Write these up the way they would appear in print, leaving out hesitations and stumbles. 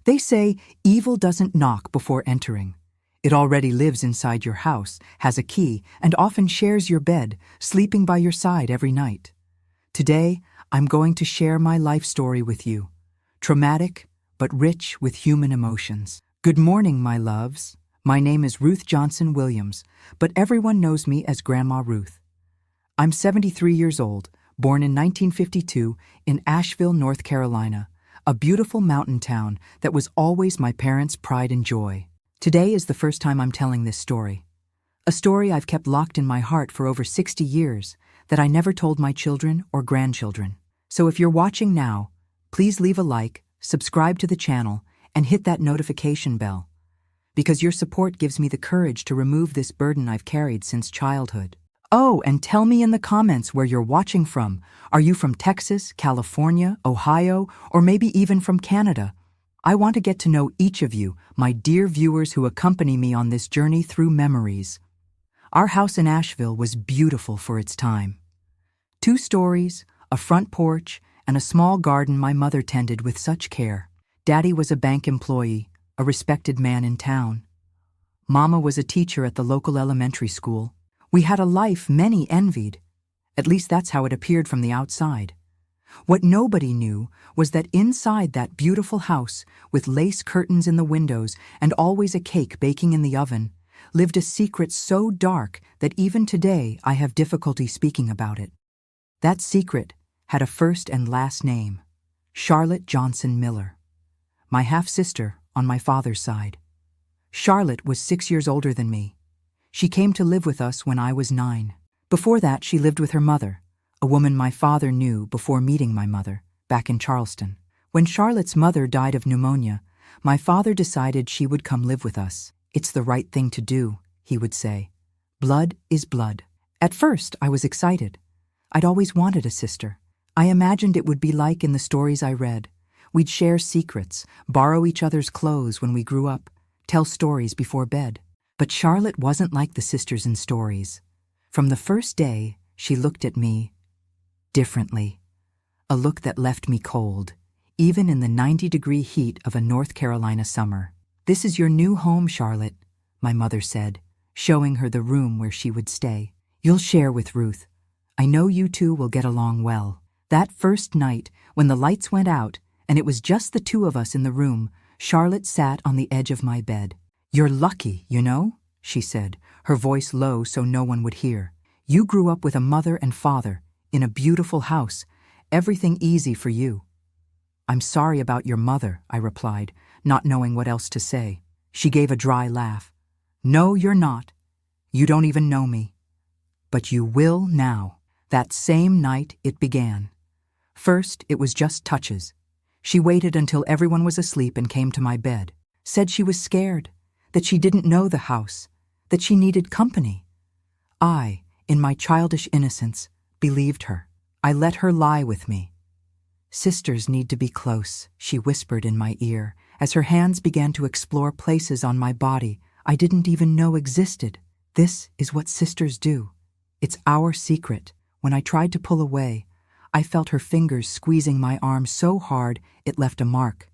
They say evil doesn't knock before entering. It already lives inside your house, has a key, and often shares your bed, sleeping by your side every night. Today, I'm going to share my life story with you. Traumatic, but rich with human emotions. Good morning, my loves. My name is Ruth Johnson Williams, but everyone knows me as Grandma Ruth. I'm 73 years old, born in 1952 in Asheville, North Carolina, a beautiful mountain town that was always my parents' pride and joy. Today is the first time I'm telling this story. A story I've kept locked in my heart for over 60 years that I never told my children or grandchildren. So if you're watching now, please leave a like, subscribe to the channel, and hit that notification bell, because your support gives me the courage to remove this burden I've carried since childhood. Oh, and tell me in the comments where you're watching from. Are you from Texas, California, Ohio, or maybe even from Canada? I want to get to know each of you, my dear viewers who accompany me on this journey through memories. Our house in Asheville was beautiful for its time. 2 stories, a front porch, and a small garden my mother tended with such care. Daddy was a bank employee, a respected man in town. Mama was a teacher at the local elementary school. We had a life many envied. At least that's how it appeared from the outside. What nobody knew was that inside that beautiful house, with lace curtains in the windows and always a cake baking in the oven, lived a secret so dark that even today I have difficulty speaking about it. That secret had a first and last name, Charlotte Johnson Miller, my half-sister on my father's side. Charlotte was 6 years older than me. She came to live with us when I was 9. Before that, she lived with her mother, a woman my father knew before meeting my mother, back in Charleston. When Charlotte's mother died of pneumonia, my father decided she would come live with us. It's the right thing to do, he would say. Blood is blood. At first, I was excited. I'd always wanted a sister. I imagined it would be like in the stories I read. We'd share secrets, borrow each other's clothes when we grew up, tell stories before bed. But Charlotte wasn't like the sisters in stories. From the first day, she looked at me differently. A look that left me cold, even in the 90-degree heat of a North Carolina summer. "This is your new home, Charlotte," my mother said, showing her the room where she would stay. "You'll share with Ruth. I know you two will get along well." That first night, when the lights went out and it was just the 2 of us in the room, Charlotte sat on the edge of my bed. "You're lucky, you know," she said, her voice low so no one would hear. "You grew up with a mother and father, in a beautiful house, everything easy for you." "I'm sorry about your mother," I replied, not knowing what else to say. She gave a dry laugh. "No, you're not. You don't even know me. But you will now." That same night it began. First, it was just touches. She waited until everyone was asleep and came to my bed, said she was scared, that she didn't know the house, that she needed company. I, in my childish innocence, believed her. I let her lie with me. "Sisters need to be close," she whispered in my ear, as her hands began to explore places on my body I didn't even know existed. "This is what sisters do. It's our secret." When I tried to pull away, I felt her fingers squeezing my arm so hard it left a mark.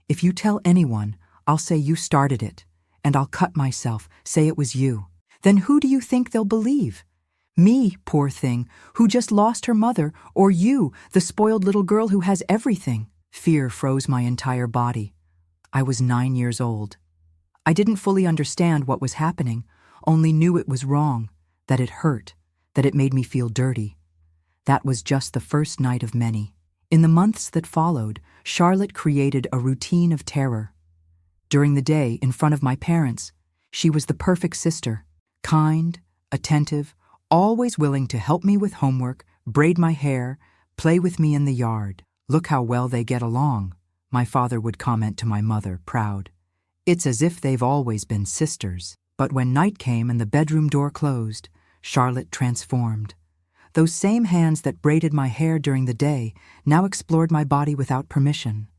"If you tell anyone, I'll say you started it, and I'll cut myself, say it was you. Then who do you think they'll believe? Me, poor thing, who just lost her mother, or you, the spoiled little girl who has everything?" Fear froze my entire body. I was 9 years old. I didn't fully understand what was happening, only knew it was wrong, that it hurt, that it made me feel dirty. That was just the first night of many. In the months that followed, Charlotte created a routine of terror. During the day, in front of my parents, she was the perfect sister, kind, attentive, always willing to help me with homework, braid my hair, play with me in the yard. "Look how well they get along," my father would comment to my mother, proud. "It's as if they've always been sisters." But when night came and the bedroom door closed, Charlotte transformed. Those same hands that braided my hair during the day now explored my body without permission.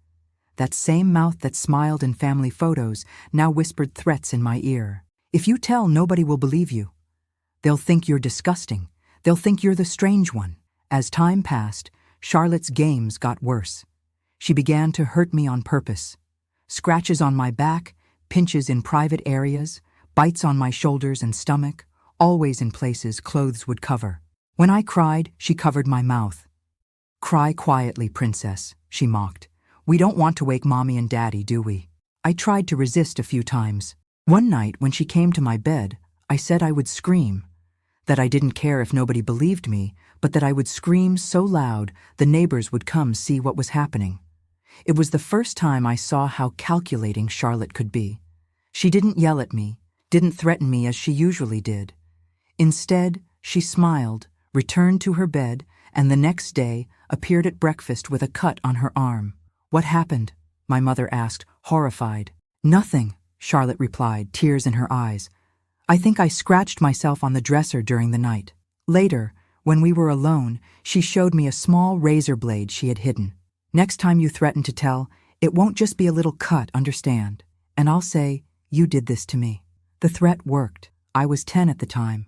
That same mouth that smiled in family photos now whispered threats in my ear. "If you tell, nobody will believe you. They'll think you're disgusting. They'll think you're the strange one." As time passed, Charlotte's games got worse. She began to hurt me on purpose. Scratches on my back, pinches in private areas, bites on my shoulders and stomach, always in places clothes would cover. When I cried, she covered my mouth. "Cry quietly, princess," she mocked. "We don't want to wake Mommy and Daddy, do we?" I tried to resist a few times. One night, when she came to my bed, I said I would scream. That I didn't care if nobody believed me, but that I would scream so loud the neighbors would come see what was happening. It was the first time I saw how calculating Charlotte could be. She didn't yell at me, didn't threaten me as she usually did. Instead, she smiled, returned to her bed, and the next day appeared at breakfast with a cut on her arm. "What happened?" my mother asked, horrified. "Nothing," Charlotte replied, tears in her eyes. "I think I scratched myself on the dresser during the night." Later, when we were alone, she showed me a small razor blade she had hidden. "Next time you threaten to tell, it won't just be a little cut, understand? And I'll say, you did this to me." The threat worked. I was 10 at the time.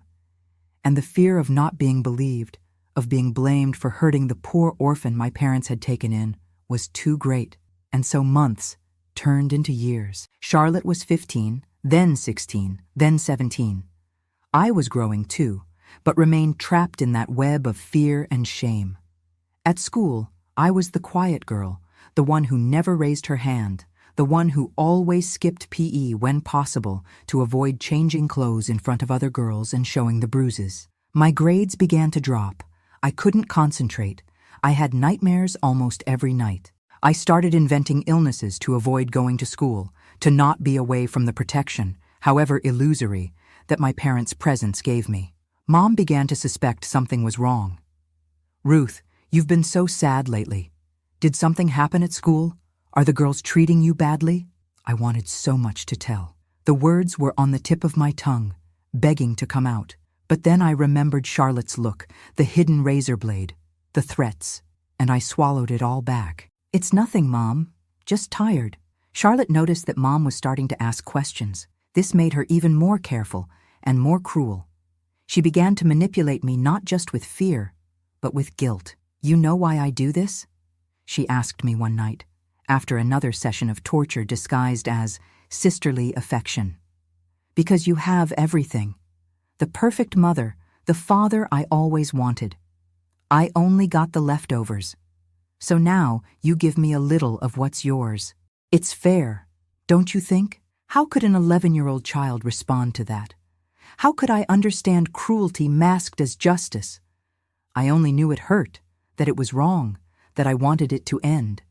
And the fear of not being believed, of being blamed for hurting the poor orphan my parents had taken in, was too great. And so months turned into years. Charlotte was 15, then 16, then 17. I was growing too, but remained trapped in that web of fear and shame. At school, I was the quiet girl, the one who never raised her hand, the one who always skipped PE when possible to avoid changing clothes in front of other girls and showing the bruises. My grades began to drop. I couldn't concentrate. I had nightmares almost every night. I started inventing illnesses to avoid going to school, to not be away from the protection, however illusory, that my parents' presence gave me. Mom began to suspect something was wrong. "Ruth, you've been so sad lately. Did something happen at school? Are the girls treating you badly?" I wanted so much to tell. The words were on the tip of my tongue, begging to come out. But then I remembered Charlotte's look, the hidden razor blade, the threats, and I swallowed it all back. "It's nothing, Mom. Just tired." Charlotte noticed that Mom was starting to ask questions. This made her even more careful and more cruel. She began to manipulate me not just with fear, but with guilt. "You know why I do this?" she asked me one night, after another session of torture disguised as sisterly affection. "Because you have everything. The perfect mother, the father I always wanted. I only got the leftovers. So now you give me a little of what's yours. It's fair, don't you think? How could an 11-year-old child respond to that? How could I understand cruelty masked as justice? I only knew it hurt, that it was wrong, that I wanted it to end.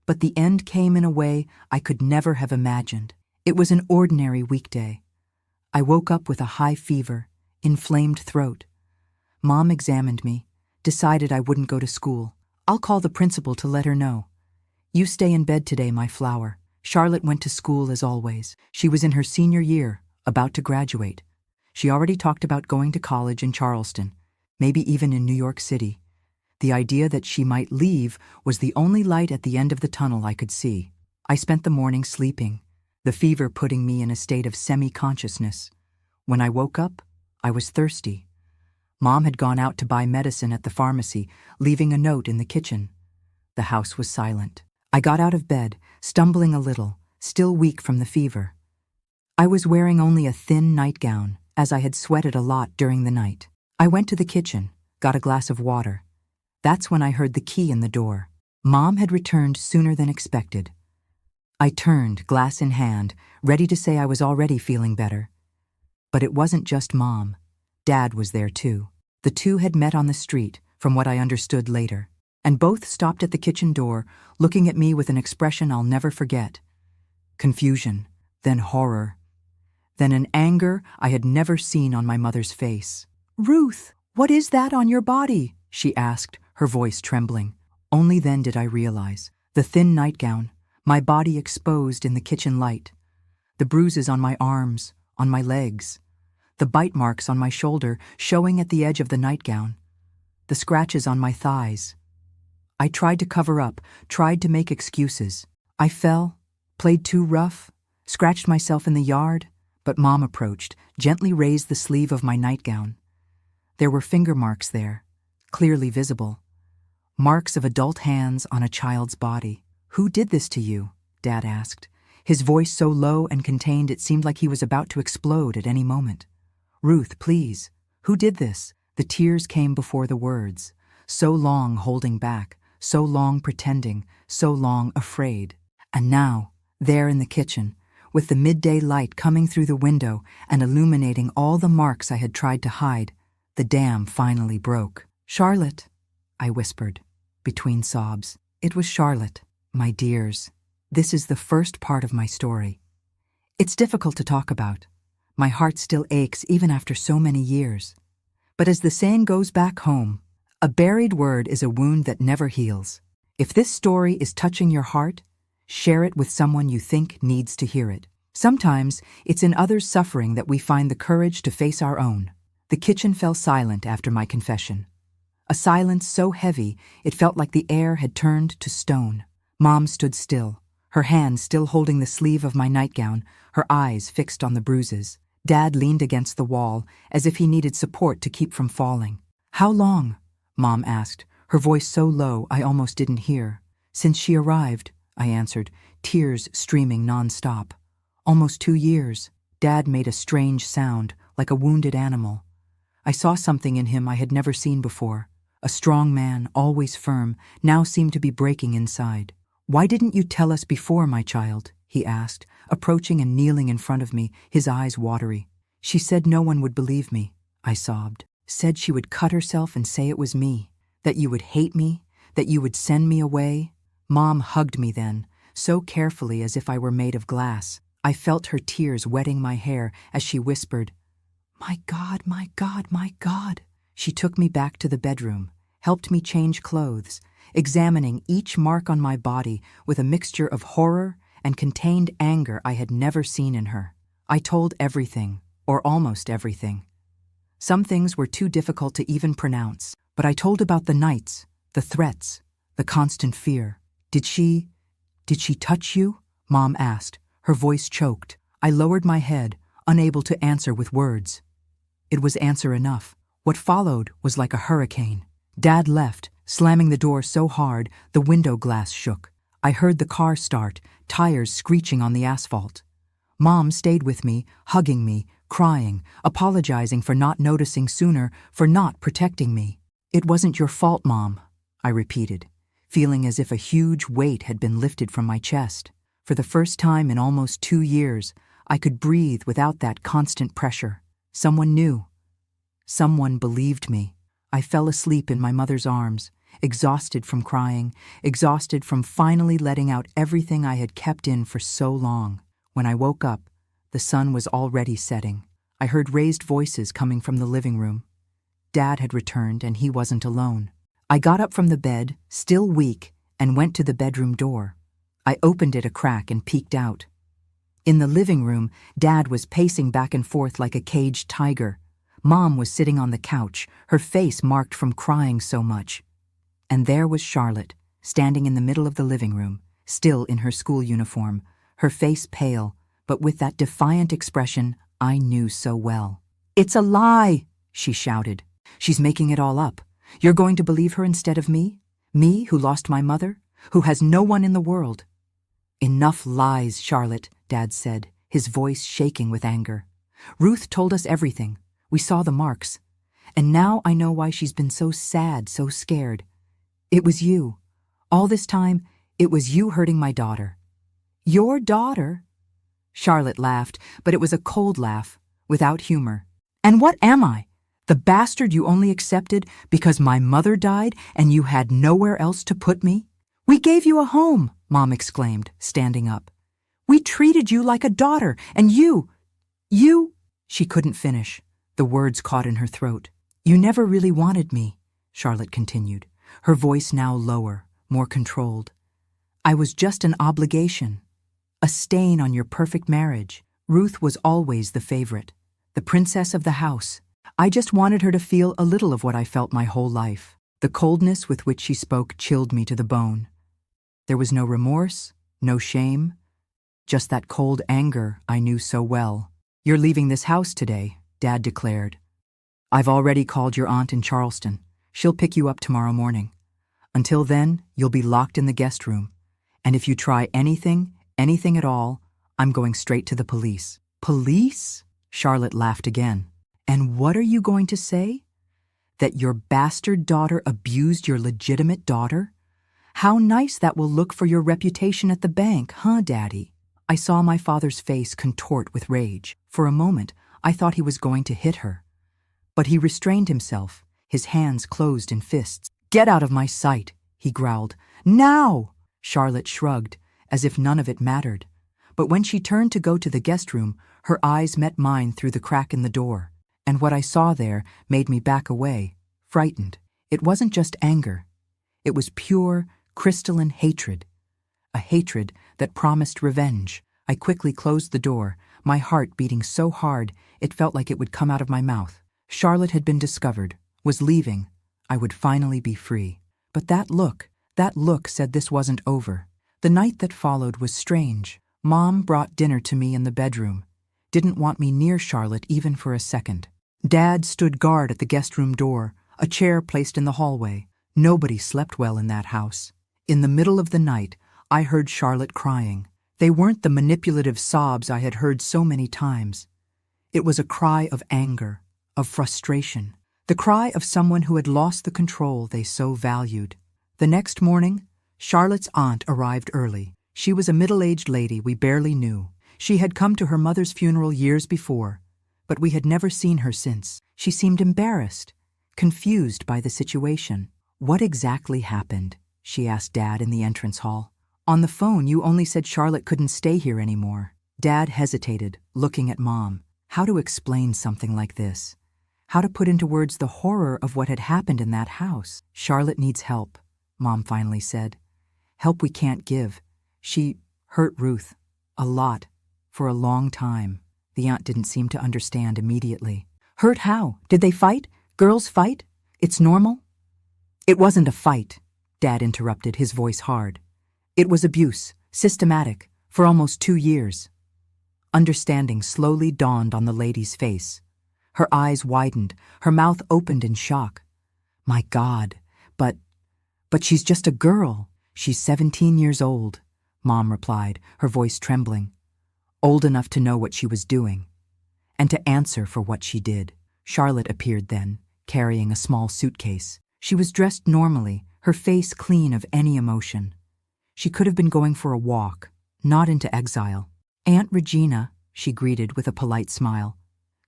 But the end came in a way I could never have imagined. It was an ordinary weekday. I woke up with a high fever, inflamed throat. Mom examined me, decided I wouldn't go to school. "I'll call the principal to let her know. You stay in bed today, my flower." Charlotte went to school as always. She was in her senior year, about to graduate. She already talked about going to college in Charleston, maybe even in New York City. The idea that she might leave was the only light at the end of the tunnel I could see. I spent the morning sleeping, the fever putting me in a state of semi-consciousness. When I woke up, I was thirsty. Mom had gone out to buy medicine at the pharmacy, leaving a note in the kitchen. The house was silent. I got out of bed, stumbling a little, still weak from the fever. I was wearing only a thin nightgown, as I had sweated a lot during the night. I went to the kitchen, got a glass of water. That's when I heard the key in the door. Mom had returned sooner than expected. I turned, glass in hand, ready to say I was already feeling better. But it wasn't just Mom. Dad was there too. The two had met on the street, from what I understood later, and both stopped at the kitchen door, looking at me with an expression I'll never forget. Confusion, then horror, then an anger I had never seen on my mother's face. "Ruth, what is that on your body?" she asked, her voice trembling. Only then did I realize. The thin nightgown, my body exposed in the kitchen light, the bruises on my arms, on my legs, the bite marks on my shoulder showing at the edge of the nightgown, the scratches on my thighs. I tried to cover up, tried to make excuses. I fell, played too rough, scratched myself in the yard, but Mom approached, gently raised the sleeve of my nightgown. There were finger marks there, clearly visible. Marks of adult hands on a child's body. "Who did this to you?" Dad asked. his voice so low and contained it seemed like he was about to explode at any moment. "Ruth, please. Who did this?" The tears came before the words. So long holding back, so long pretending, so long afraid. And now, there in the kitchen, with the midday light coming through the window and illuminating all the marks I had tried to hide, the dam finally broke. "Charlotte," I whispered, between sobs. It was Charlotte. "My dears, this is the first part of my story. It's difficult to talk about. My heart still aches even after so many years. But as the saying goes back home, a buried word is a wound that never heals. If this story is touching your heart, share it with someone you think needs to hear it. Sometimes it's in others' suffering that we find the courage to face our own." The kitchen fell silent after my confession. A silence so heavy it felt like the air had turned to stone. Mom stood still, her hand still holding the sleeve of my nightgown, her eyes fixed on the bruises. Dad leaned against the wall, as if he needed support to keep from falling. "How long?" Mom asked, her voice so low I almost didn't hear. "Since she arrived," I answered, tears streaming non-stop. "Almost 2 years." Dad made a strange sound, like a wounded animal. I saw something in him I had never seen before. A strong man, always firm, now seemed to be breaking inside. "Why didn't you tell us before, my child?" he asked, approaching and kneeling in front of me, his eyes watery. "She said no one would believe me," I sobbed. "Said she would cut herself and say it was me, that you would hate me, that you would send me away." Mom hugged me then, so carefully as if I were made of glass. I felt her tears wetting my hair as she whispered, "My God, my God, my God." She took me back to the bedroom, helped me change clothes, examining each mark on my body with a mixture of horror and contained anger I had never seen in her. I told everything, or almost everything. Some things were too difficult to even pronounce, but I told about the nights, the threats, the constant fear. Did she touch you?" Mom asked, her voice choked. I lowered my head, unable to answer with words. It was answer enough. What followed was like a hurricane. Dad left, slamming the door so hard the window glass shook. I heard the car start, tires screeching on the asphalt. Mom stayed with me, hugging me, crying, apologizing for not noticing sooner, for not protecting me. "It wasn't your fault, Mom," I repeated, feeling as if a huge weight had been lifted from my chest. For the first time in almost 2 years, I could breathe without that constant pressure. Someone knew. Someone believed me. I fell asleep in my mother's arms, exhausted from crying, exhausted from finally letting out everything I had kept in for so long. When I woke up, the sun was already setting. I heard raised voices coming from the living room. Dad had returned, and he wasn't alone. I got up from the bed, still weak, and went to the bedroom door. I opened it a crack and peeked out. In the living room, Dad was pacing back and forth like a caged tiger. Mom was sitting on the couch, her face marked from crying so much. And there was Charlotte, standing in the middle of the living room, still in her school uniform, her face pale, but with that defiant expression I knew so well. "It's a lie," she shouted. "She's making it all up. You're going to believe her instead of me? Me, who lost my mother, who has no one in the world." "Enough lies, Charlotte," Dad said, his voice shaking with anger. "Ruth told us everything. We saw the marks. And now I know why she's been so sad, so scared. It was you. All this time, it was you hurting my daughter." "Your daughter?" Charlotte laughed, but it was a cold laugh, without humor. "And what am I? The bastard you only accepted because my mother died and you had nowhere else to put me? We gave you a home," Mom exclaimed, standing up. "We treated you like a daughter, and you... She couldn't finish. The words caught in her throat. "You never really wanted me," Charlotte continued, her voice now lower, more controlled. "I was just an obligation, a stain on your perfect marriage. Ruth was always the favorite, the princess of the house. I just wanted her to feel a little of what I felt my whole life." The coldness with which she spoke chilled me to the bone. There was no remorse, no shame, just that cold anger I knew so well. "You're leaving this house today," Dad declared. "I've already called your aunt in Charleston. She'll pick you up tomorrow morning. Until then, you'll be locked in the guest room. And if you try anything at all, I'm going straight to the police. Police? Charlotte laughed again. And what are you going to say? That your bastard daughter abused your legitimate daughter? How nice that will look for your reputation at the bank, huh, Daddy? I saw my father's face contort with rage. For a moment, I thought he was going to hit her. But he restrained himself, his hands closed in fists. Get out of my sight, he growled. Now! Charlotte shrugged, as if none of it mattered. But when she turned to go to the guest room, her eyes met mine through the crack in the door, and what I saw there made me back away, frightened. It wasn't just anger. It was pure, crystalline hatred. A hatred that promised revenge. I quickly closed the door, my heart beating so hard it felt like it would come out of my mouth. Charlotte had been discovered, was leaving. I would finally be free. But that look said this wasn't over. The night that followed was strange. Mom brought dinner to me in the bedroom. Didn't want me near Charlotte even for a second. Dad stood guard at the guest room door, a chair placed in the hallway. Nobody slept well in that house. In the middle of the night, I heard Charlotte crying. They weren't the manipulative sobs I had heard so many times. It was a cry of anger, of frustration, the cry of someone who had lost the control they so valued. The next morning, Charlotte's aunt arrived early. She was a middle-aged lady we barely knew. She had come to her mother's funeral years before, but we had never seen her since. She seemed embarrassed, confused by the situation. What exactly happened? She asked Dad in the entrance hall. On the phone, you only said Charlotte couldn't stay here anymore. Dad hesitated, looking at Mom. How to explain something like this? How to put into words the horror of what had happened in that house? Charlotte needs help, Mom finally said. Help we can't give. She hurt Ruth. A lot. For a long time. The aunt didn't seem to understand immediately. Hurt how? Did they fight? Girls fight? It's normal? It wasn't a fight, Dad interrupted, his voice hard. It was abuse, systematic, for almost 2 years. Understanding slowly dawned on the lady's face. Her eyes widened, her mouth opened in shock. My God, but she's just a girl. She's 17 years old, Mom replied, her voice trembling. Old enough to know what she was doing, and to answer for what she did. Charlotte appeared then, carrying a small suitcase. She was dressed normally, her face clean of any emotion. She could have been going for a walk, not into exile. Aunt Regina, she greeted with a polite smile.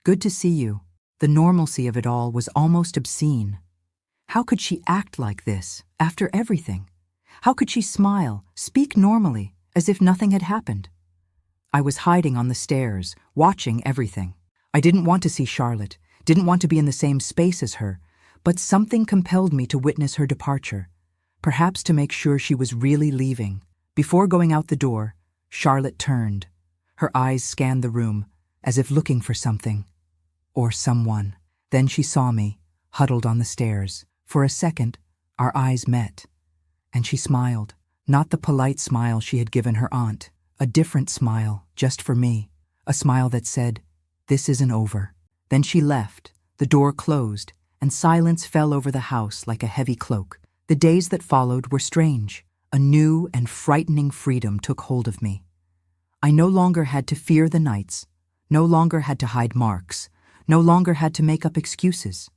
Good to see you. The normalcy of it all was almost obscene. How could she act like this, after everything? How could she smile, speak normally, as if nothing had happened? I was hiding on the stairs, watching everything. I didn't want to see Charlotte, didn't want to be in the same space as her, but something compelled me to witness her departure, perhaps to make sure she was really leaving. Before going out the door, Charlotte turned. Her eyes scanned the room, as if looking for something. Or someone. Then she saw me, huddled on the stairs. For a second, our eyes met. And she smiled. Not the polite smile she had given her aunt. A different smile, just for me. A smile that said, this isn't over. Then she left. The door closed, and silence fell over the house like a heavy cloak. The days that followed were strange. A new and frightening freedom took hold of me. I no longer had to fear the nights, no longer had to hide marks, no longer had to make up excuses.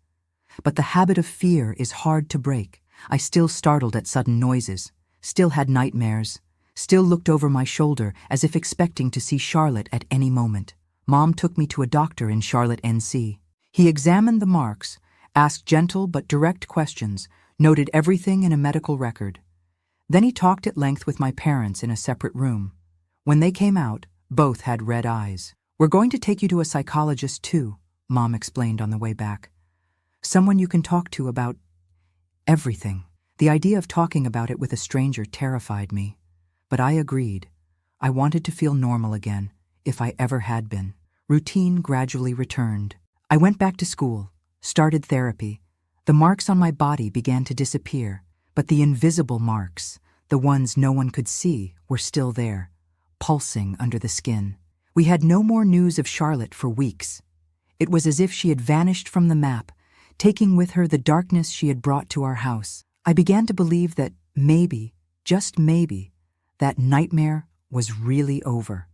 But the habit of fear is hard to break. I still startled at sudden noises, still had nightmares, still looked over my shoulder as if expecting to see Charlotte at any moment. Mom took me to a doctor in Charlotte, NC. He examined the marks, asked gentle but direct questions, noted everything in a medical record. Then he talked at length with my parents in a separate room. When they came out, both had red eyes. We're going to take you to a psychologist too, Mom explained on the way back. Someone you can talk to about everything. The idea of talking about it with a stranger terrified me. But I agreed. I wanted to feel normal again, if I ever had been. Routine gradually returned. I went back to school, started therapy. The marks on my body began to disappear, but the invisible marks, the ones no one could see, were still there, pulsing under the skin. We had no more news of Charlotte for weeks. It was as if she had vanished from the map, taking with her the darkness she had brought to our house. I began to believe that maybe, just maybe, that nightmare was really over.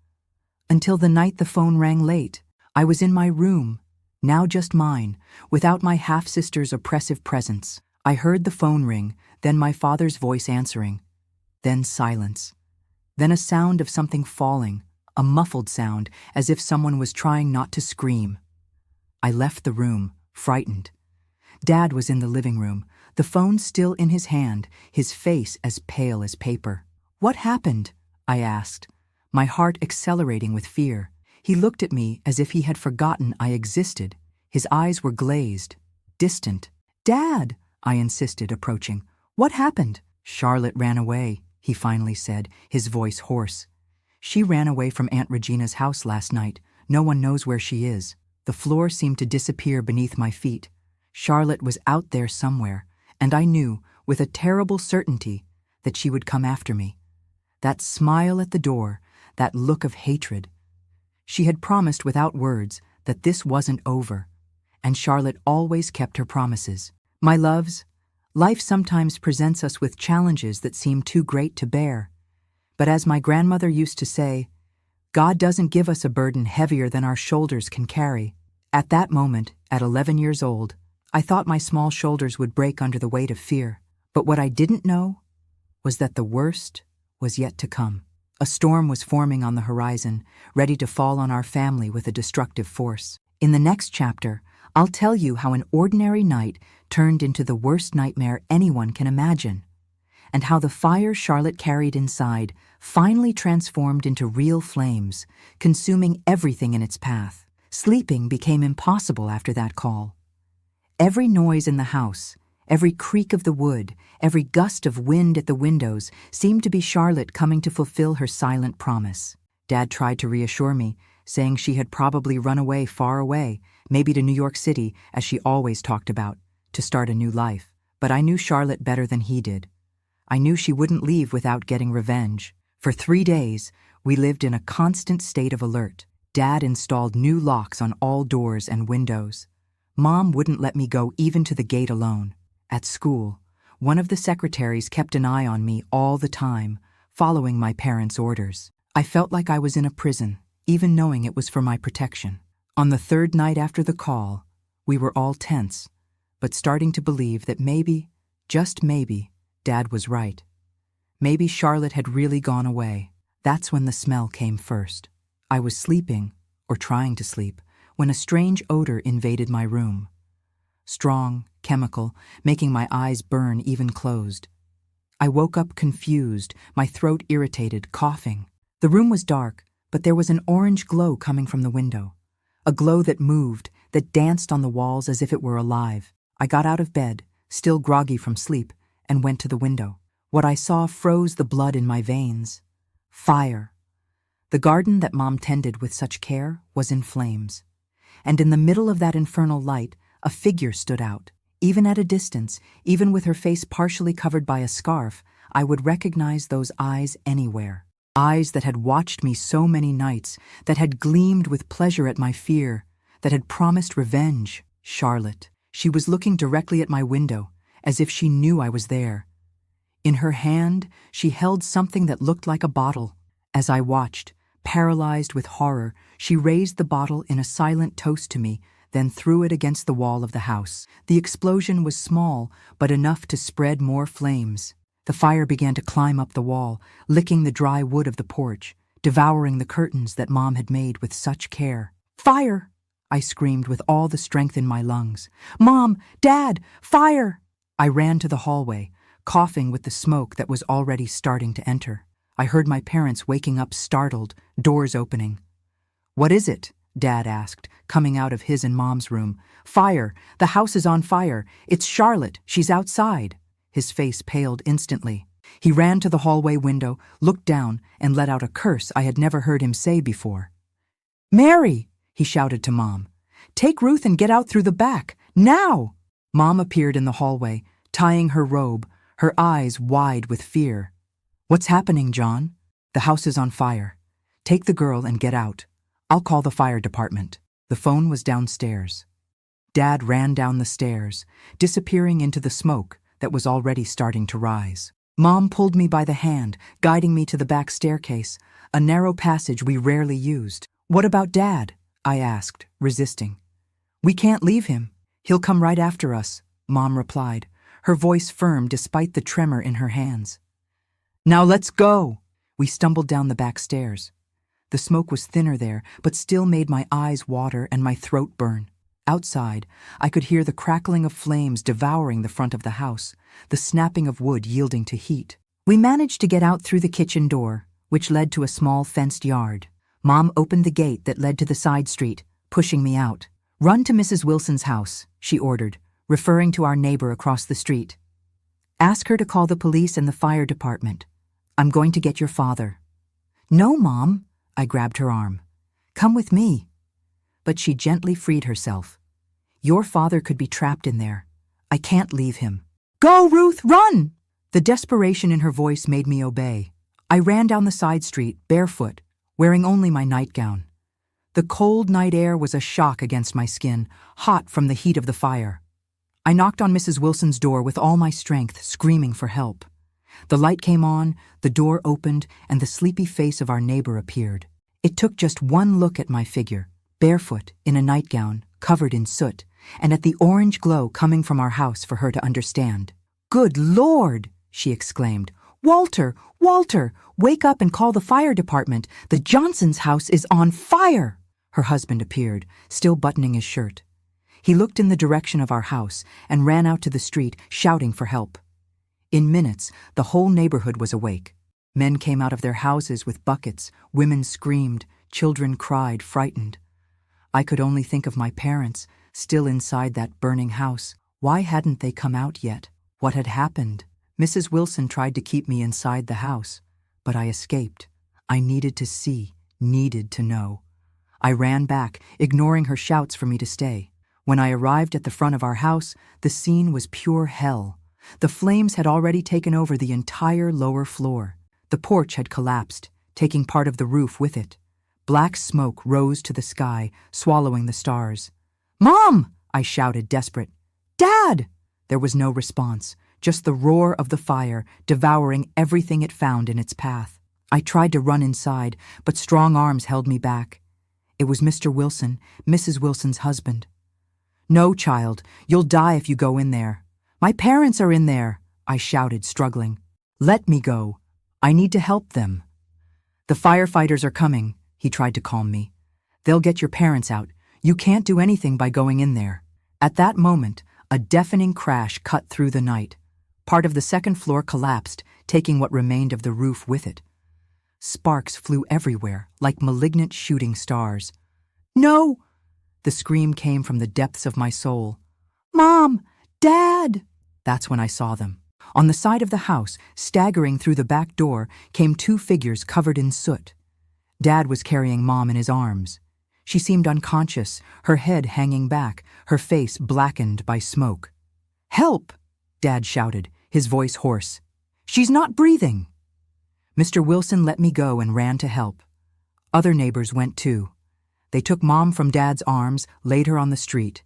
Until the night the phone rang late. I was in my room, now just mine, without my half-sister's oppressive presence. I heard the phone ring, then my father's voice answering. Then silence. Then a sound of something falling, a muffled sound, as if someone was trying not to scream. I left the room, frightened. Dad was in the living room, the phone still in his hand, his face as pale as paper. "What happened?" I asked, my heart accelerating with fear. He looked at me as if he had forgotten I existed. His eyes were glazed, distant. "Dad," I insisted, approaching. "What happened?" "Charlotte ran away," he finally said, his voice hoarse. "She ran away from Aunt Regina's house last night. No one knows where she is." The floor seemed to disappear beneath my feet. Charlotte was out there somewhere, and I knew, with a terrible certainty, that she would come after me. That smile at the door, that look of hatred. She had promised without words that this wasn't over, and Charlotte always kept her promises. My loves, life sometimes presents us with challenges that seem too great to bear. But as my grandmother used to say, God doesn't give us a burden heavier than our shoulders can carry. At that moment, at 11 years old, I thought my small shoulders would break under the weight of fear. But what I didn't know was that the worst was yet to come. A storm was forming on the horizon, ready to fall on our family with a destructive force. In the next chapter, I'll tell you how an ordinary night turned into the worst nightmare anyone can imagine, and how the fire Charlotte carried inside finally transformed into real flames, consuming everything in its path. Sleeping became impossible after that call. Every noise in the house, every creak of the wood, every gust of wind at the windows seemed to be Charlotte coming to fulfill her silent promise. Dad tried to reassure me, saying she had probably run away far away, maybe to New York City, as she always talked about, to start a new life. But I knew Charlotte better than he did. I knew she wouldn't leave without getting revenge. For 3 days, we lived in a constant state of alert. Dad installed new locks on all doors and windows. Mom wouldn't let me go even to the gate alone. At school, one of the secretaries kept an eye on me all the time, following my parents' orders. I felt like I was in a prison, even knowing it was for my protection. On the 3rd night after the call, we were all tense, but starting to believe that maybe, just maybe, Dad was right. Maybe Charlotte had really gone away. That's when the smell came first. I was sleeping, or trying to sleep, when a strange odor invaded my room. Strong, chemical, making my eyes burn even closed. I woke up confused, my throat irritated, coughing. The room was dark, but there was an orange glow coming from the window. A glow that moved, that danced on the walls as if it were alive. I got out of bed, still groggy from sleep, and went to the window. What I saw froze the blood in my veins. Fire. The garden that Mom tended with such care was in flames. And in the middle of that infernal light, a figure stood out. Even at a distance, even with her face partially covered by a scarf, I would recognize those eyes anywhere. Eyes that had watched me so many nights, that had gleamed with pleasure at my fear, that had promised revenge. Charlotte. She was looking directly at my window, as if she knew I was there. In her hand, she held something that looked like a bottle. As I watched, paralyzed with horror, she raised the bottle in a silent toast to me, then threw it against the wall of the house. The explosion was small, but enough to spread more flames. The fire began to climb up the wall, licking the dry wood of the porch, devouring the curtains that Mom had made with such care. "Fire!" I screamed with all the strength in my lungs. "Mom! Dad! Fire!" I ran to the hallway, coughing with the smoke that was already starting to enter. I heard my parents waking up startled, doors opening. "What is it?" Dad asked, coming out of his and Mom's room. "Fire! The house is on fire! It's Charlotte! She's outside!" His face paled instantly. He ran to the hallway window, looked down, and let out a curse I had never heard him say before. "Mary!" he shouted to Mom. "Take Ruth and get out through the back! Now!" Mom appeared in the hallway, tying her robe, her eyes wide with fear. "What's happening, John?" "The house is on fire. Take the girl and get out. I'll call the fire department." The phone was downstairs. Dad ran down the stairs, disappearing into the smoke that was already starting to rise. Mom pulled me by the hand, guiding me to the back staircase, a narrow passage we rarely used. "What about Dad?" I asked, resisting. "We can't leave him. He'll come right after us," Mom replied, her voice firm despite the tremor in her hands. "Now let's go!" We stumbled down the back stairs. The smoke was thinner there, but still made my eyes water and my throat burn. Outside, I could hear the crackling of flames devouring the front of the house, the snapping of wood yielding to heat. We managed to get out through the kitchen door, which led to a small fenced yard. Mom opened the gate that led to the side street, pushing me out. "Run to Mrs. Wilson's house," she ordered, referring to our neighbor across the street. "Ask her to call the police and the fire department. I'm going to get your father." "No, Mom," I grabbed her arm. "Come with me." But she gently freed herself. "Your father could be trapped in there. I can't leave him." "Go, Ruth, run!" The desperation in her voice made me obey. I ran down the side street, barefoot, wearing only my nightgown. The cold night air was a shock against my skin, hot from the heat of the fire. I knocked on Mrs. Wilson's door with all my strength, screaming for help. The light came on, the door opened, and the sleepy face of our neighbor appeared. It took just one look at my figure, barefoot, in a nightgown, covered in soot, and at the orange glow coming from our house for her to understand. "Good Lord!" she exclaimed. "Walter! Walter! Wake up and call the fire department! The Johnsons' house is on fire!" Her husband appeared, still buttoning his shirt. He looked in the direction of our house and ran out to the street, shouting for help. In minutes, the whole neighborhood was awake. Men came out of their houses with buckets, women screamed, children cried, frightened. I could only think of my parents, still inside that burning house. Why hadn't they come out yet? What had happened? Mrs. Wilson tried to keep me inside the house, but I escaped. I needed to see, needed to know. I ran back, ignoring her shouts for me to stay. When I arrived at the front of our house, the scene was pure hell. The flames had already taken over the entire lower floor. The porch had collapsed, taking part of the roof with it. Black smoke rose to the sky, swallowing the stars. "Mom!" I shouted, desperate. "Dad!" There was no response, just the roar of the fire, devouring everything it found in its path. I tried to run inside, but strong arms held me back. It was Mr. Wilson, Mrs. Wilson's husband. "No, child, you'll die if you go in there." "My parents are in there," I shouted, struggling. "Let me go. I need to help them." "The firefighters are coming," he tried to calm me. "They'll get your parents out. You can't do anything by going in there." At that moment, a deafening crash cut through the night. Part of the second floor collapsed, taking what remained of the roof with it. Sparks flew everywhere, like malignant shooting stars. "No!" The scream came from the depths of my soul. "Mom! Dad!" That's when I saw them. On the side of the house, staggering through the back door, came two figures covered in soot. Dad was carrying Mom in his arms. She seemed unconscious, her head hanging back, her face blackened by smoke. "Help!" Dad shouted, his voice hoarse. "She's not breathing!" Mr. Wilson let me go and ran to help. Other neighbors went too. They took Mom from Dad's arms, laid her on the street.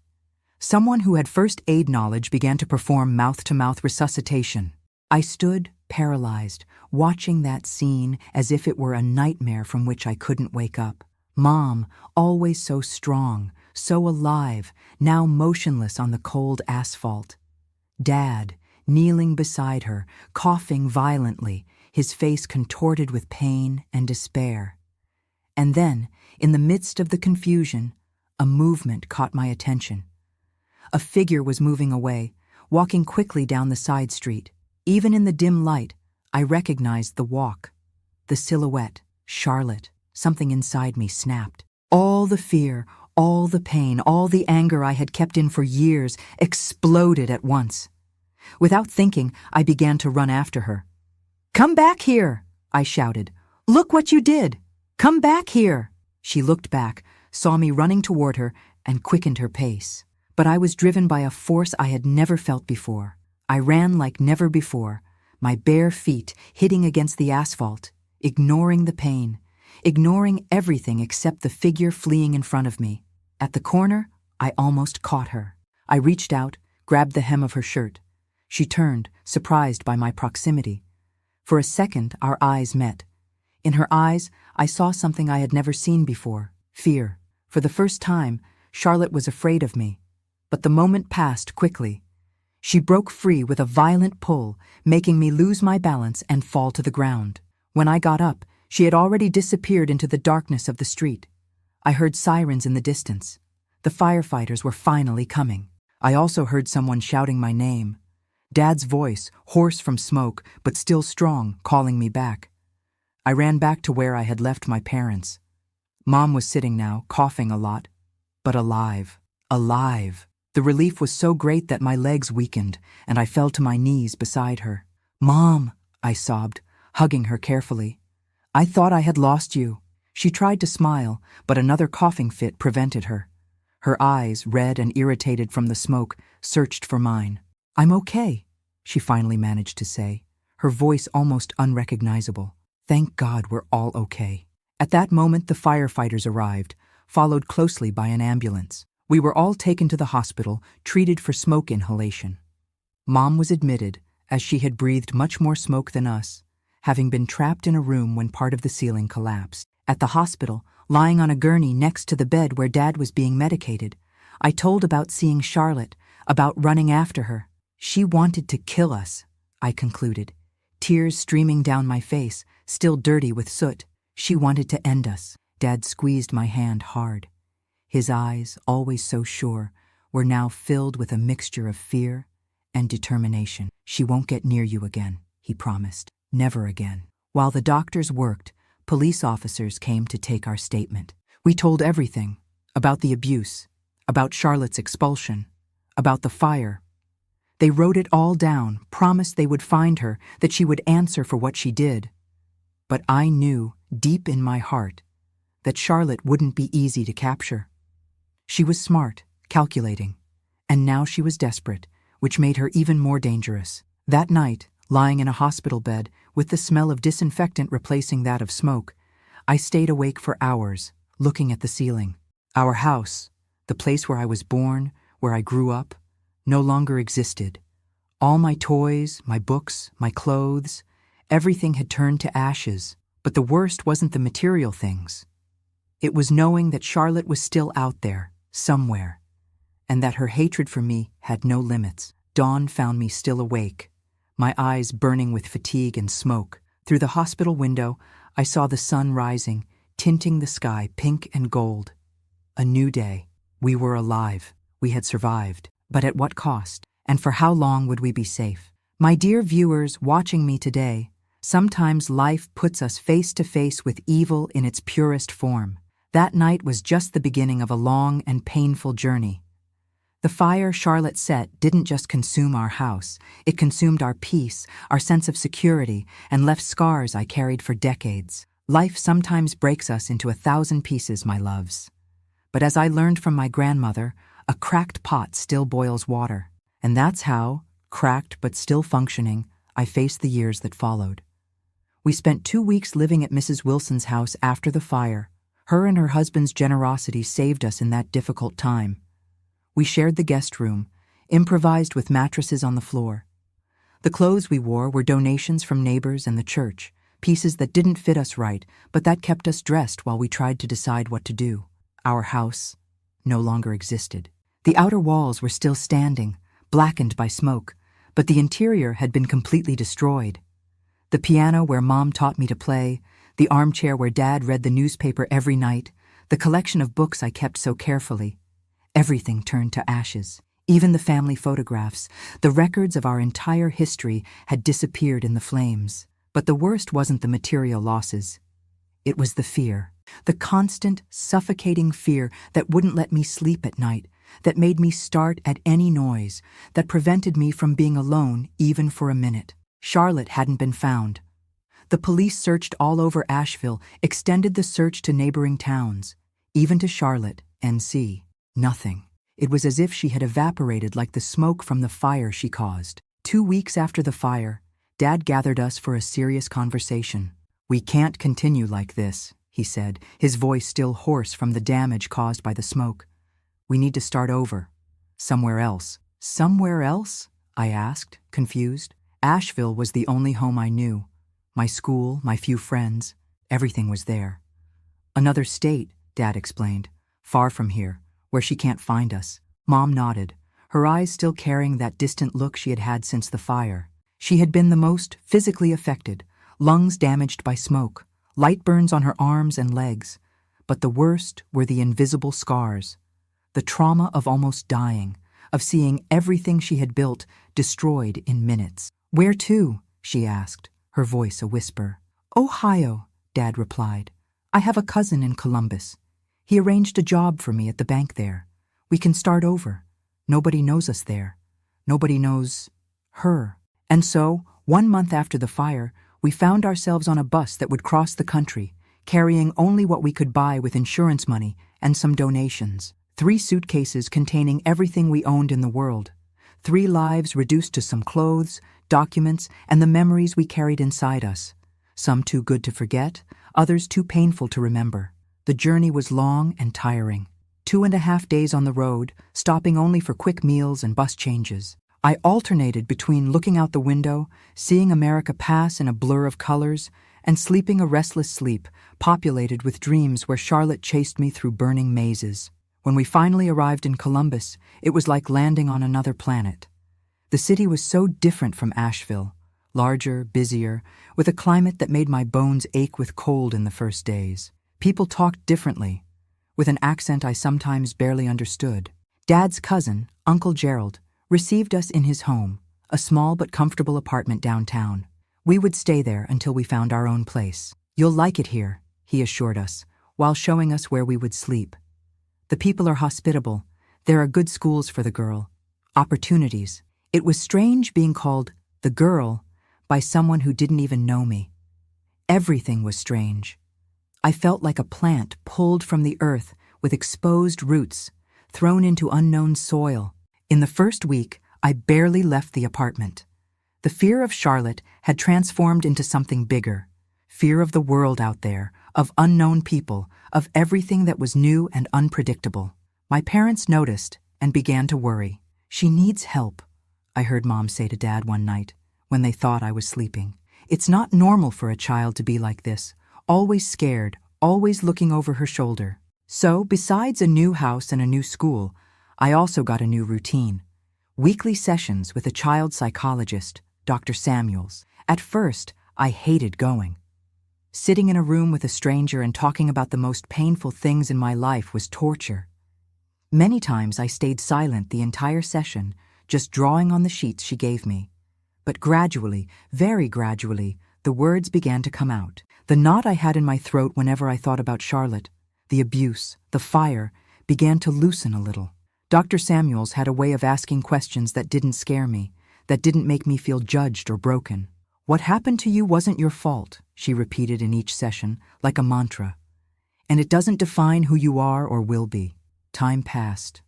Someone who had first aid knowledge began to perform mouth-to-mouth resuscitation. I stood, paralyzed, watching that scene as if it were a nightmare from which I couldn't wake up. Mom, always so strong, so alive, now motionless on the cold asphalt. Dad, kneeling beside her, coughing violently, his face contorted with pain and despair. And then, in the midst of the confusion, a movement caught my attention. A figure was moving away, walking quickly down the side street. Even in the dim light, I recognized the walk, the silhouette, Charlotte. Something inside me snapped. All the fear, all the pain, all the anger I had kept in for years exploded at once. Without thinking, I began to run after her. "Come back here!" I shouted. "Look what you did! Come back here!" She looked back, saw me running toward her, and quickened her pace. But I was driven by a force I had never felt before. I ran like never before, my bare feet hitting against the asphalt, ignoring the pain, ignoring everything except the figure fleeing in front of me. At the corner, I almost caught her. I reached out, grabbed the hem of her shirt. She turned, surprised by my proximity. For a second, our eyes met. In her eyes, I saw something I had never seen before: fear. For the first time, Charlotte was afraid of me. But the moment passed quickly. She broke free with a violent pull, making me lose my balance and fall to the ground. When I got up, she had already disappeared into the darkness of the street. I heard sirens in the distance. The firefighters were finally coming. I also heard someone shouting my name. Dad's voice, hoarse from smoke, but still strong, calling me back. I ran back to where I had left my parents. Mom was sitting now, coughing a lot, but alive. Alive. The relief was so great that my legs weakened, and I fell to my knees beside her. "Mom," I sobbed, hugging her carefully. "I thought I had lost you." She tried to smile, but another coughing fit prevented her. Her eyes, red and irritated from the smoke, searched for mine. "I'm okay," she finally managed to say, her voice almost unrecognizable. "Thank God we're all okay." At that moment, the firefighters arrived, followed closely by an ambulance. We were all taken to the hospital, treated for smoke inhalation. Mom was admitted, as she had breathed much more smoke than us, having been trapped in a room when part of the ceiling collapsed. At the hospital, lying on a gurney next to the bed where Dad was being medicated, I told about seeing Charlotte, about running after her. "She wanted to kill us," I concluded, tears streaming down my face, still dirty with soot. "She wanted to end us." Dad squeezed my hand hard. His eyes, always so sure, were now filled with a mixture of fear and determination. "She won't get near you again," he promised. "Never again." While the doctors worked, police officers came to take our statement. We told everything: about the abuse, about Charlotte's expulsion, about the fire. They wrote it all down, promised they would find her, that she would answer for what she did. But I knew, deep in my heart, that Charlotte wouldn't be easy to capture. She was smart, calculating, and now she was desperate, which made her even more dangerous. That night, lying in a hospital bed, with the smell of disinfectant replacing that of smoke, I stayed awake for hours, looking at the ceiling. Our house, the place where I was born, where I grew up, no longer existed. All my toys, my books, my clothes, everything had turned to ashes. But the worst wasn't the material things. It was knowing that Charlotte was still out there, somewhere, and that her hatred for me had no limits. Dawn found me still awake, my eyes burning with fatigue and smoke. Through the hospital window, I saw the sun rising, tinting the sky pink and gold. A new day. We were alive. We had survived. But at what cost? And for how long would we be safe? My dear viewers watching me today, sometimes life puts us face to face with evil in its purest form. That night was just the beginning of a long and painful journey. The fire Charlotte set didn't just consume our house, it consumed our peace, our sense of security, and left scars I carried for decades. Life sometimes breaks us into 1,000 pieces, my loves. But as I learned from my grandmother, a cracked pot still boils water. And that's how, cracked but still functioning, I faced the years that followed. We spent 2 weeks living at Mrs. Wilson's house after the fire. Her and her husband's generosity saved us in that difficult time. We shared the guest room, improvised with mattresses on the floor. The clothes we wore were donations from neighbors and the church, pieces that didn't fit us right, but that kept us dressed while we tried to decide what to do. Our house no longer existed. The outer walls were still standing, blackened by smoke, but the interior had been completely destroyed. The piano where Mom taught me to play, the armchair where Dad read the newspaper every night, the collection of books I kept so carefully, everything turned to ashes. Even the family photographs, the records of our entire history, had disappeared in the flames. But the worst wasn't the material losses. It was the fear, the constant, suffocating fear that wouldn't let me sleep at night, that made me start at any noise, that prevented me from being alone even for a minute. Charlotte hadn't been found. The police searched all over Asheville, extended the search to neighboring towns, even to Charlotte, NC. Nothing. It was as if she had evaporated like the smoke from the fire she caused. 2 weeks after the fire, Dad gathered us for a serious conversation. "We can't continue like this," he said, his voice still hoarse from the damage caused by the smoke. "We need to start over. Somewhere else." "Somewhere else?" I asked, confused. Asheville was the only home I knew. My school, my few friends, everything was there. Another state, Dad explained, far from here, where she can't find us. Mom nodded, her eyes still carrying that distant look she had had since the fire. She had been the most physically affected, lungs damaged by smoke, light burns on her arms and legs. But the worst were the invisible scars, the trauma of almost dying, of seeing everything she had built destroyed in minutes. "Where to?" she asked, her voice a whisper. "Ohio," Dad replied. "I have a cousin in Columbus. He arranged a job for me at the bank there. We can start over. Nobody knows us there. Nobody knows her." And so, 1 month after the fire, we found ourselves on a bus that would cross the country, carrying only what we could buy with insurance money and some donations. 3 suitcases containing everything we owned in the world. 3 lives reduced to some clothes, documents, and the memories we carried inside us. Some too good to forget, others too painful to remember. The journey was long and tiring. 2.5 days on the road, stopping only for quick meals and bus changes. I alternated between looking out the window, seeing America pass in a blur of colors, and sleeping a restless sleep, populated with dreams where Charlotte chased me through burning mazes. When we finally arrived in Columbus, it was like landing on another planet. The city was so different from Asheville, larger, busier, with a climate that made my bones ache with cold in the first days. People talked differently, with an accent I sometimes barely understood. Dad's cousin, Uncle Gerald, received us in his home, a small but comfortable apartment downtown. We would stay there until we found our own place. "You'll like it here," he assured us, while showing us where we would sleep. "The people are hospitable. There are good schools for the girl. Opportunities." It was strange being called the girl by someone who didn't even know me. Everything was strange. I felt like a plant pulled from the earth with exposed roots, thrown into unknown soil. In the first week, I barely left the apartment. The fear of Charlotte had transformed into something bigger. Fear of the world out there, of unknown people, of everything that was new and unpredictable. My parents noticed and began to worry. "She needs help," I heard Mom say to Dad one night when they thought I was sleeping. "It's not normal for a child to be like this, always scared, always looking over her shoulder." So, besides a new house and a new school, I also got a new routine. Weekly sessions with a child psychologist, Dr. Samuels. At first, I hated going. Sitting in a room with a stranger and talking about the most painful things in my life was torture. Many times I stayed silent the entire session, just drawing on the sheets she gave me. But gradually, very gradually, the words began to come out. The knot I had in my throat whenever I thought about Charlotte, the abuse, the fire, began to loosen a little. Dr. Samuels had a way of asking questions that didn't scare me, that didn't make me feel judged or broken. "What happened to you wasn't your fault," she repeated in each session, like a mantra. "And it doesn't define who you are or will be." Time passed.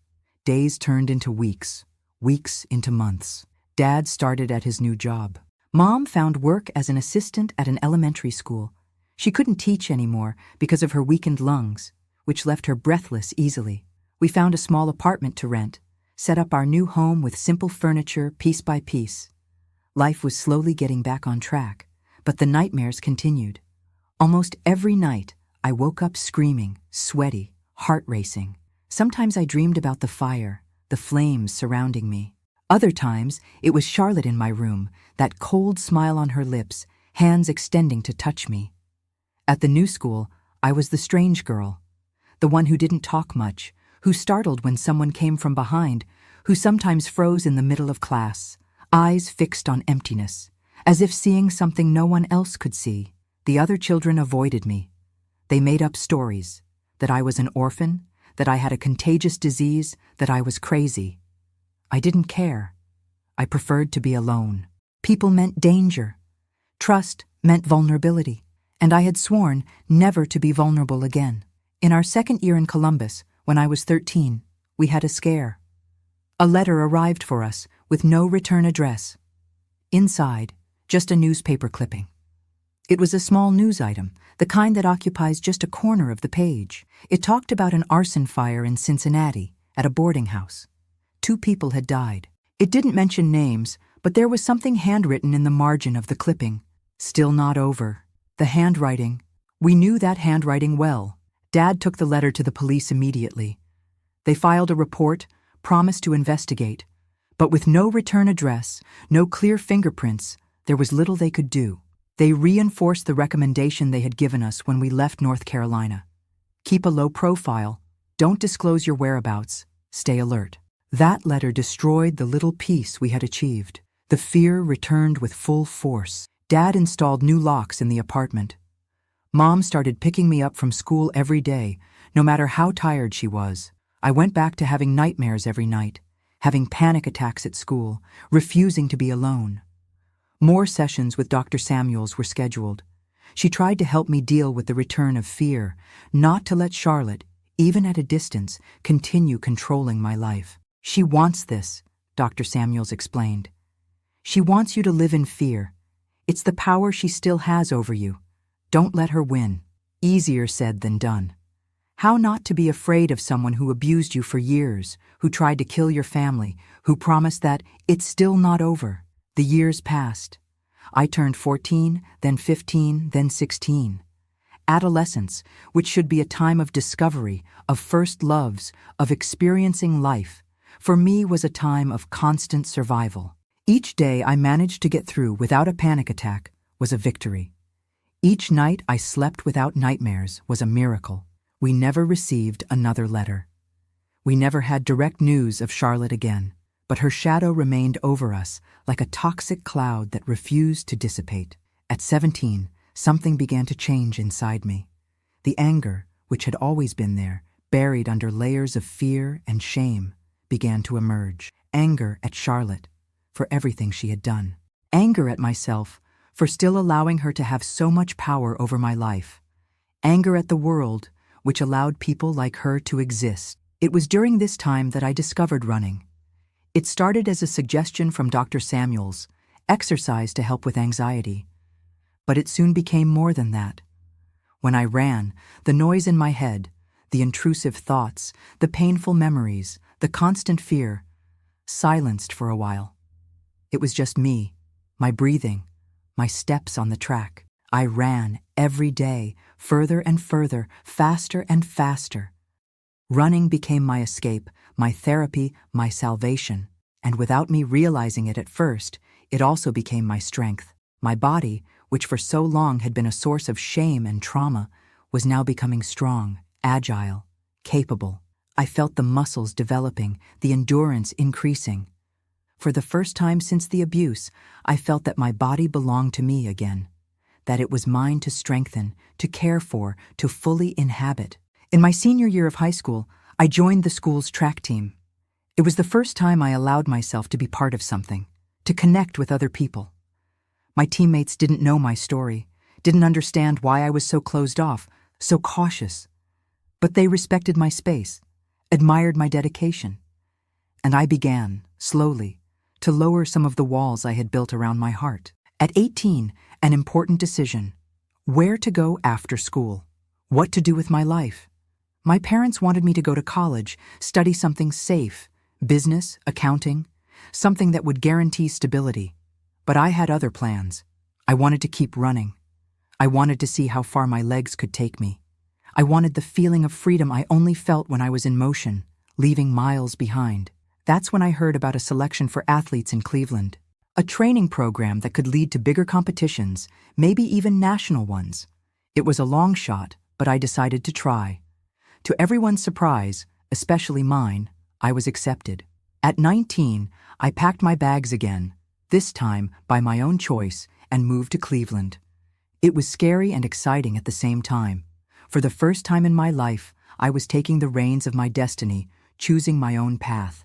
Days turned into weeks, weeks into months. Dad started at his new job. Mom found work as an assistant at an elementary school. She couldn't teach anymore because of her weakened lungs, which left her breathless easily. We found a small apartment to rent, set up our new home with simple furniture piece by piece. Life was slowly getting back on track, but the nightmares continued. Almost every night, I woke up screaming, sweaty, heart racing. Sometimes I dreamed about the fire, the flames surrounding me. Other times, it was Charlotte in my room, that cold smile on her lips, hands extending to touch me. At the new school, I was the strange girl, the one who didn't talk much, who startled when someone came from behind, who sometimes froze in the middle of class, eyes fixed on emptiness, as if seeing something no one else could see. The other children avoided me. They made up stories, that I was an orphan, that I had a contagious disease, that I was crazy. I didn't care. I preferred to be alone. People meant danger. Trust meant vulnerability, and I had sworn never to be vulnerable again. In our second year in Columbus, when I was 13, we had a scare. A letter arrived for us with no return address. Inside, just a newspaper clipping. It was a small news item, the kind that occupies just a corner of the page. It talked about an arson fire in Cincinnati at a boarding house. 2 people had died. It didn't mention names, but there was something handwritten in the margin of the clipping. Still not over. The handwriting. We knew that handwriting well. Dad took the letter to the police immediately. They filed a report, promised to investigate. But with no return address, no clear fingerprints, there was little they could do. They reinforced the recommendation they had given us when we left North Carolina. Keep a low profile, don't disclose your whereabouts, stay alert. That letter destroyed the little peace we had achieved. The fear returned with full force. Dad installed new locks in the apartment. Mom started picking me up from school every day, no matter how tired she was. I went back to having nightmares every night, having panic attacks at school, refusing to be alone. More sessions with Dr. Samuels were scheduled. She tried to help me deal with the return of fear, not to let Charlotte, even at a distance, continue controlling my life. She wants this, Dr. Samuels explained. She wants you to live in fear. It's the power she still has over you. Don't let her win. Easier said than done. How not to be afraid of someone who abused you for years, who tried to kill your family, who promised that it's still not over. The years passed. I turned 14, then 15, then 16. Adolescence, which should be a time of discovery, of first loves, of experiencing life, for me was a time of constant survival. Each day I managed to get through without a panic attack was a victory. Each night I slept without nightmares was a miracle. We never received another letter. We never had direct news of Charlotte again, but her shadow remained over us like a toxic cloud that refused to dissipate. At 17, something began to change inside me. The anger, which had always been there, buried under layers of fear and shame, began to emerge. Anger at Charlotte, for everything she had done. Anger at myself, for still allowing her to have so much power over my life. Anger at the world, which allowed people like her to exist. It was during this time that I discovered running. It started as a suggestion from Dr. Samuels, exercise to help with anxiety. But it soon became more than that. When I ran, the noise in my head, the intrusive thoughts, the painful memories, the constant fear, silenced for a while. It was just me, my breathing, my steps on the track. I ran every day, further and further, faster and faster. Running became my escape, my therapy, my salvation. And without me realizing it at first, it also became my strength. My body, which for so long had been a source of shame and trauma, was now becoming strong, agile, capable. I felt the muscles developing, the endurance increasing. For the first time since the abuse, I felt that my body belonged to me again, that it was mine to strengthen, to care for, to fully inhabit. In my senior year of high school, I joined the school's track team. It was the first time I allowed myself to be part of something, to connect with other people. My teammates didn't know my story, didn't understand why I was so closed off, so cautious. But they respected my space, admired my dedication. And I began, slowly, to lower some of the walls I had built around my heart. At 18, an important decision: where to go after school, what to do with my life. My parents wanted me to go to college, study something safe, business, accounting, something that would guarantee stability. But I had other plans. I wanted to keep running. I wanted to see how far my legs could take me. I wanted the feeling of freedom I only felt when I was in motion, leaving miles behind. That's when I heard about a selection for athletes in Cleveland. A training program that could lead to bigger competitions, maybe even national ones. It was a long shot, but I decided to try. To everyone's surprise, especially mine, I was accepted. At 19, I packed my bags again, this time by my own choice, and moved to Cleveland. It was scary and exciting at the same time. For the first time in my life, I was taking the reins of my destiny, choosing my own path.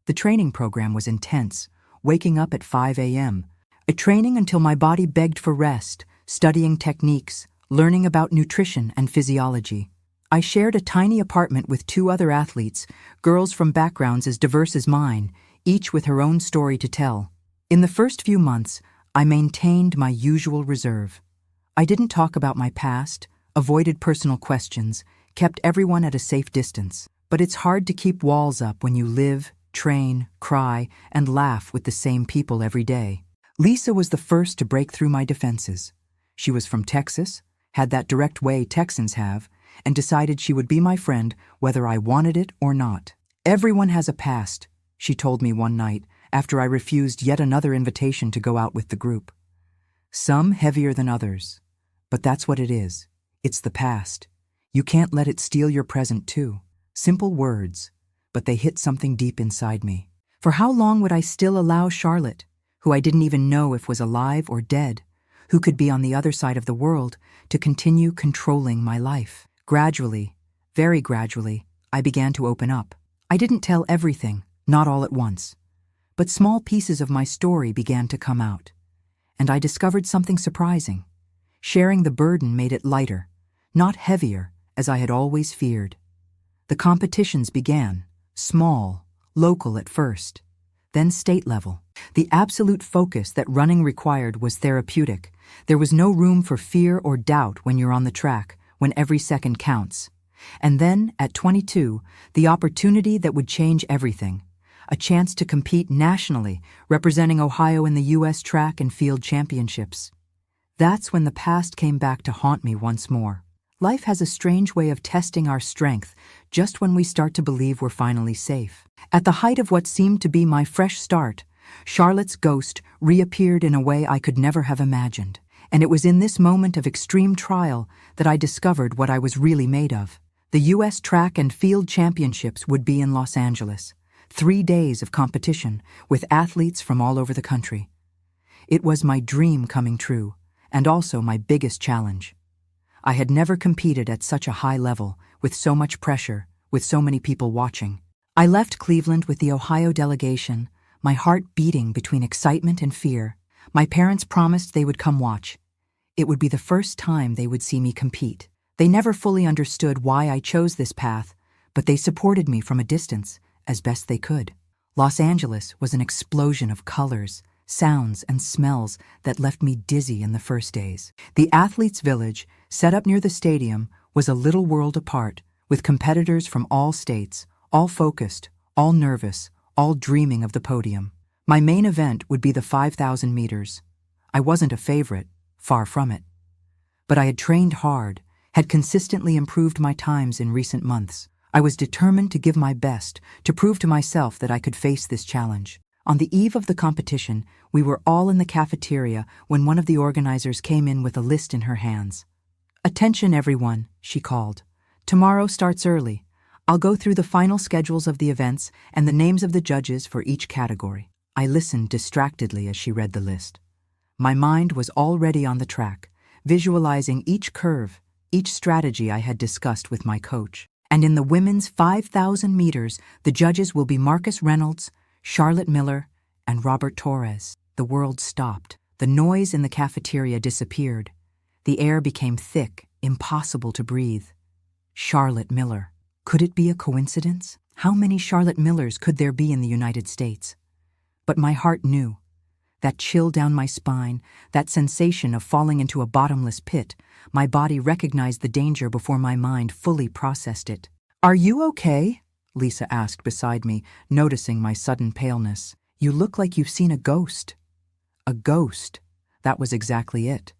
The training program was intense, waking up at 5 a.m., a training until my body begged for rest, studying techniques, learning about nutrition and physiology. I shared a tiny apartment with 2 other athletes, girls from backgrounds as diverse as mine, each with her own story to tell. In the first few months, I maintained my usual reserve. I didn't talk about my past, avoided personal questions, kept everyone at a safe distance. But it's hard to keep walls up when you live, train, cry, and laugh with the same people every day. Lisa was the first to break through my defenses. She was from Texas, had that direct way Texans have, and decided she would be my friend whether I wanted it or not. "Everyone has a past," she told me one night after I refused yet another invitation to go out with the group. "Some heavier than others. But that's what it is. It's the past. You can't let it steal your present too." Simple words, but they hit something deep inside me. For how long would I still allow Charlotte, who I didn't even know if was alive or dead, who could be on the other side of the world, to continue controlling my life? Gradually, very gradually, I began to open up. I didn't tell everything, not all at once, but small pieces of my story began to come out. And I discovered something surprising. Sharing the burden made it lighter, not heavier, as I had always feared. The competitions began, small, local at first, then state level. The absolute focus that running required was therapeutic. There was no room for fear or doubt when you're on the track, when every second counts. And then, at 22, the opportunity that would change everything. A chance to compete nationally, representing Ohio in the U.S. Track and Field Championships. That's when the past came back to haunt me once more. Life has a strange way of testing our strength just when we start to believe we're finally safe. At the height of what seemed to be my fresh start, Charlotte's ghost reappeared in a way I could never have imagined. And it was in this moment of extreme trial that I discovered what I was really made of. The U.S. Track and Field Championships would be in Los Angeles. 3 days of competition with athletes from all over the country. It was my dream coming true, and also my biggest challenge. I had never competed at such a high level, with so much pressure, with so many people watching. I left Cleveland with the Ohio delegation, my heart beating between excitement and fear. My parents promised they would come watch. It would be the first time they would see me compete. They never fully understood why I chose this path, but they supported me from a distance, as best they could. Los Angeles was an explosion of colors, sounds, and smells that left me dizzy in the first days. The athletes' village, set up near the stadium, was a little world apart, with competitors from all states, all focused, all nervous, all dreaming of the podium. My main event would be the 5,000 meters. I wasn't a favorite, far from it. But I had trained hard, had consistently improved my times in recent months. I was determined to give my best, to prove to myself that I could face this challenge. On the eve of the competition, we were all in the cafeteria when one of the organizers came in with a list in her hands. "Attention, everyone," she called. "Tomorrow starts early. I'll go through the final schedules of the events and the names of the judges for each category." I listened distractedly as she read the list. My mind was already on the track, visualizing each curve, each strategy I had discussed with my coach. And in the women's 5,000 meters, the judges will be Marcus Reynolds, Charlotte Miller, and Robert Torres. The world stopped. The noise in the cafeteria disappeared. The air became thick, impossible to breathe. Charlotte Miller. Could it be a coincidence? How many Charlotte Millers could there be in the United States? But my heart knew. That chill down my spine, that sensation of falling into a bottomless pit, my body recognized the danger before my mind fully processed it. "Are you okay?" Lisa asked beside me, noticing my sudden paleness. "You look like you've seen a ghost." A ghost. That was exactly it.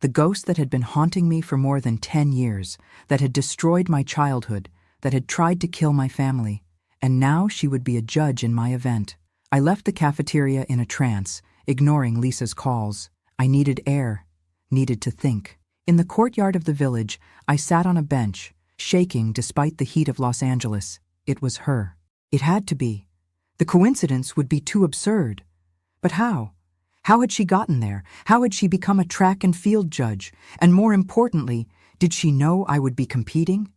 The ghost that had been haunting me for more than 10 years, that had destroyed my childhood, that had tried to kill my family. And now she would be a judge in my event. I left the cafeteria in a trance, ignoring Lisa's calls. I needed air, needed to think. In the courtyard of the village, I sat on a bench, shaking despite the heat of Los Angeles. It was her. It had to be. The coincidence would be too absurd. But how? How had she gotten there? How had she become a track and field judge? And more importantly, did she know I would be competing?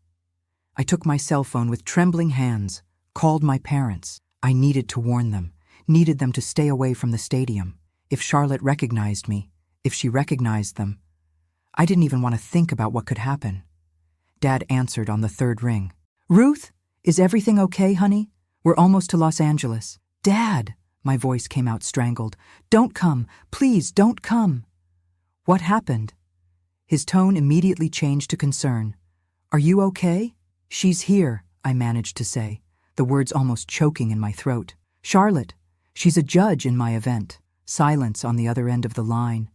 I took my cell phone with trembling hands, called my parents. I needed to warn them, needed them to stay away from the stadium. If Charlotte recognized me, if she recognized them, I didn't even want to think about what could happen. Dad answered on the third ring. "Ruth, is everything okay, honey? We're almost to Los Angeles." "Dad," my voice came out strangled. "Don't come. Please, don't come." "What happened?" His tone immediately changed to concern. "Are you okay?" "She's here," I managed to say, the words almost choking in my throat. "Charlotte. She's a judge in my event." Silence on the other end of the line.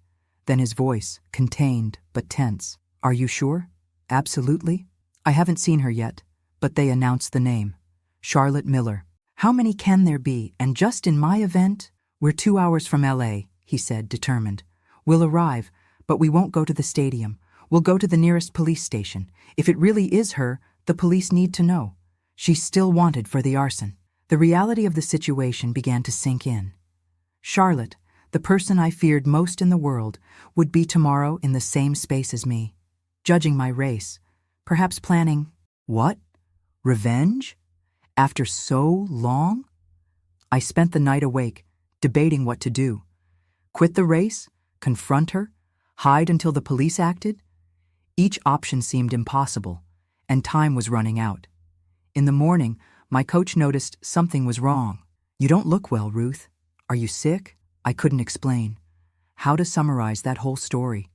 Then his voice, contained but tense. "Are you sure?" "Absolutely. I haven't seen her yet, but they announced the name. Charlotte Miller. How many can there be? And just in my event?" "We're 2 hours from LA," he said, determined. "We'll arrive, but we won't go to the stadium. We'll go to the nearest police station. If it really is her, the police need to know. She's still wanted for the arson." The reality of the situation began to sink in. Charlotte, the person I feared most in the world, would be tomorrow in the same space as me, judging my race, perhaps planning, what? Revenge? After so long? I spent the night awake, debating what to do. Quit the race? Confront her? Hide until the police acted? Each option seemed impossible, and time was running out. In the morning, my coach noticed something was wrong. "You don't look well, Ruth. Are you sick?" I couldn't explain. How to summarize that whole story?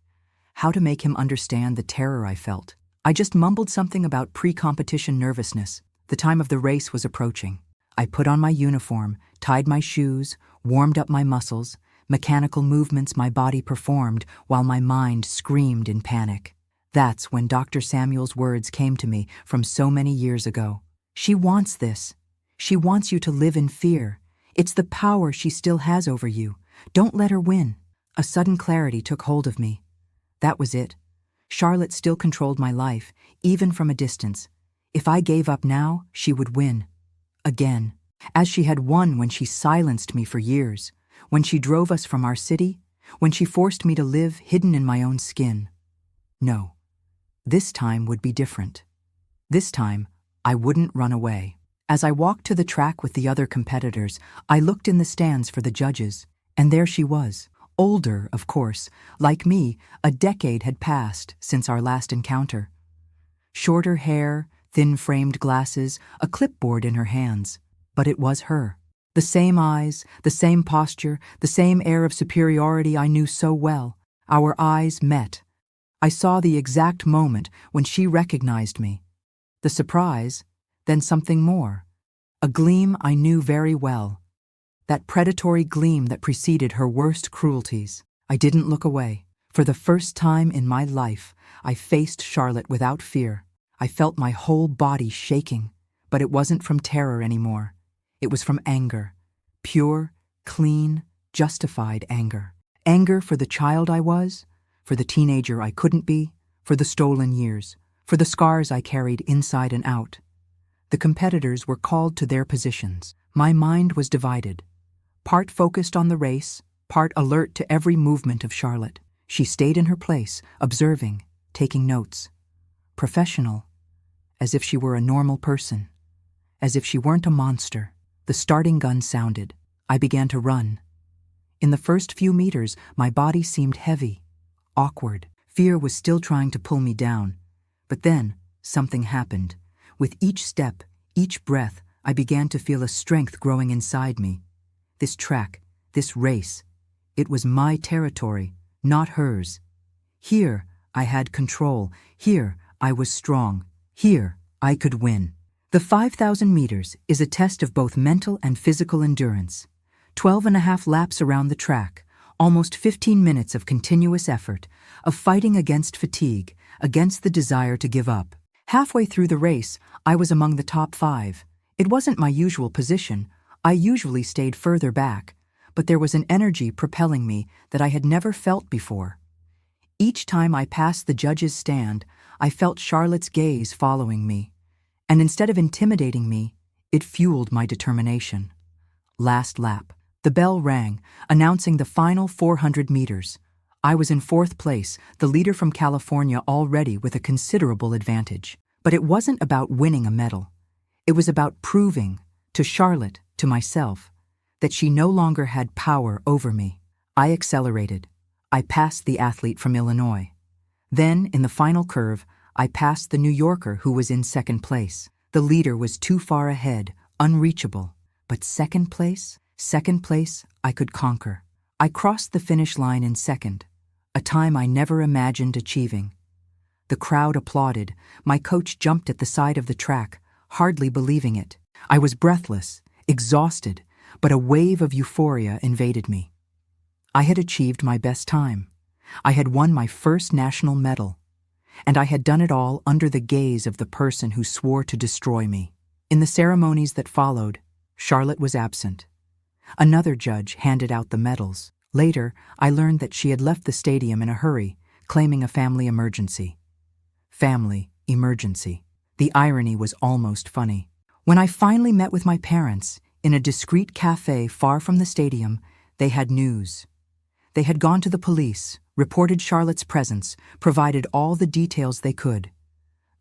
How to make him understand the terror I felt? I just mumbled something about pre-competition nervousness. The time of the race was approaching. I put on my uniform, tied my shoes, warmed up my muscles, mechanical movements my body performed while my mind screamed in panic. That's when Dr. Samuel's words came to me from so many years ago. "She wants this. She wants you to live in fear. It's the power she still has over you. Don't let her win." A sudden clarity took hold of me. That was it. Charlotte still controlled my life, even from a distance. If I gave up now, she would win. Again. As she had won when she silenced me for years, when she drove us from our city, when she forced me to live hidden in my own skin. No. This time would be different. This time, I wouldn't run away. As I walked to the track with the other competitors, I looked in the stands for the judges, and there she was. Older, of course. Like me, a decade had passed since our last encounter. Shorter hair, thin-framed glasses, a clipboard in her hands. But it was her. The same eyes, the same posture, the same air of superiority I knew so well. Our eyes met. I saw the exact moment when she recognized me. The surprise, then something more. A gleam I knew very well. That predatory gleam that preceded her worst cruelties. I didn't look away. For the first time in my life, I faced Charlotte without fear. I felt my whole body shaking, but it wasn't from terror anymore. It was from anger. Pure, clean, justified anger. Anger for the child I was, for the teenager I couldn't be, for the stolen years, for the scars I carried inside and out. The competitors were called to their positions. My mind was divided. Part focused on the race, part alert to every movement of Charlotte. She stayed in her place, observing, taking notes. Professional, as if she were a normal person, as if she weren't a monster. The starting gun sounded. I began to run. In the first few meters, my body seemed heavy, awkward. Fear was still trying to pull me down. But then, something happened. With each step, each breath, I began to feel a strength growing inside me. This track, this race, it was my territory, not hers. Here, I had control. Here, I was strong. Here, I could win. The 5,000 meters is a test of both mental and physical endurance. 12.5 laps around the track, almost 15 minutes of continuous effort, of fighting against fatigue, against the desire to give up. Halfway through the race, I was among the top 5. It wasn't my usual position. I usually stayed further back, but there was an energy propelling me that I had never felt before. Each time I passed the judges' stand, I felt Charlotte's gaze following me, and instead of intimidating me, it fueled my determination. Last lap. The bell rang, announcing the final 400 meters. I was in 4th place, the leader from California already with a considerable advantage. But it wasn't about winning a medal. It was about proving, to Charlotte, to myself, that she no longer had power over me. I accelerated. I passed the athlete from Illinois. Then, in the final curve, I passed the New Yorker who was in 2nd place. The leader was too far ahead, unreachable. But 2nd place? 2nd place, I could conquer. I crossed the finish line in 2nd, a time I never imagined achieving. The crowd applauded. My coach jumped at the side of the track, hardly believing it. I was breathless, exhausted, but a wave of euphoria invaded me. I had achieved my best time. I had won my first national medal. And I had done it all under the gaze of the person who swore to destroy me. In the ceremonies that followed, Charlotte was absent. Another judge handed out the medals. Later, I learned that she had left the stadium in a hurry, claiming a family emergency. Family emergency. The irony was almost funny. When I finally met with my parents, in a discreet cafe far from the stadium, they had news. They had gone to the police, reported Charlotte's presence, provided all the details they could.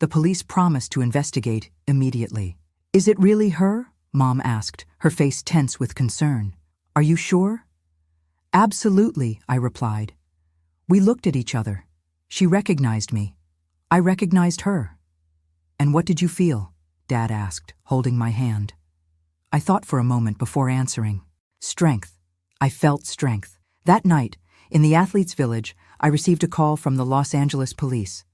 The police promised to investigate immediately. "Is it really her?" Mom asked, her face tense with concern. "Are you sure?" "Absolutely," I replied. We looked at each other. She recognized me. I recognized her. "And what did you feel?" Dad asked, holding my hand. I thought for a moment before answering. Strength. I felt strength. That night, in the athletes' village, I received a call from the Los Angeles police.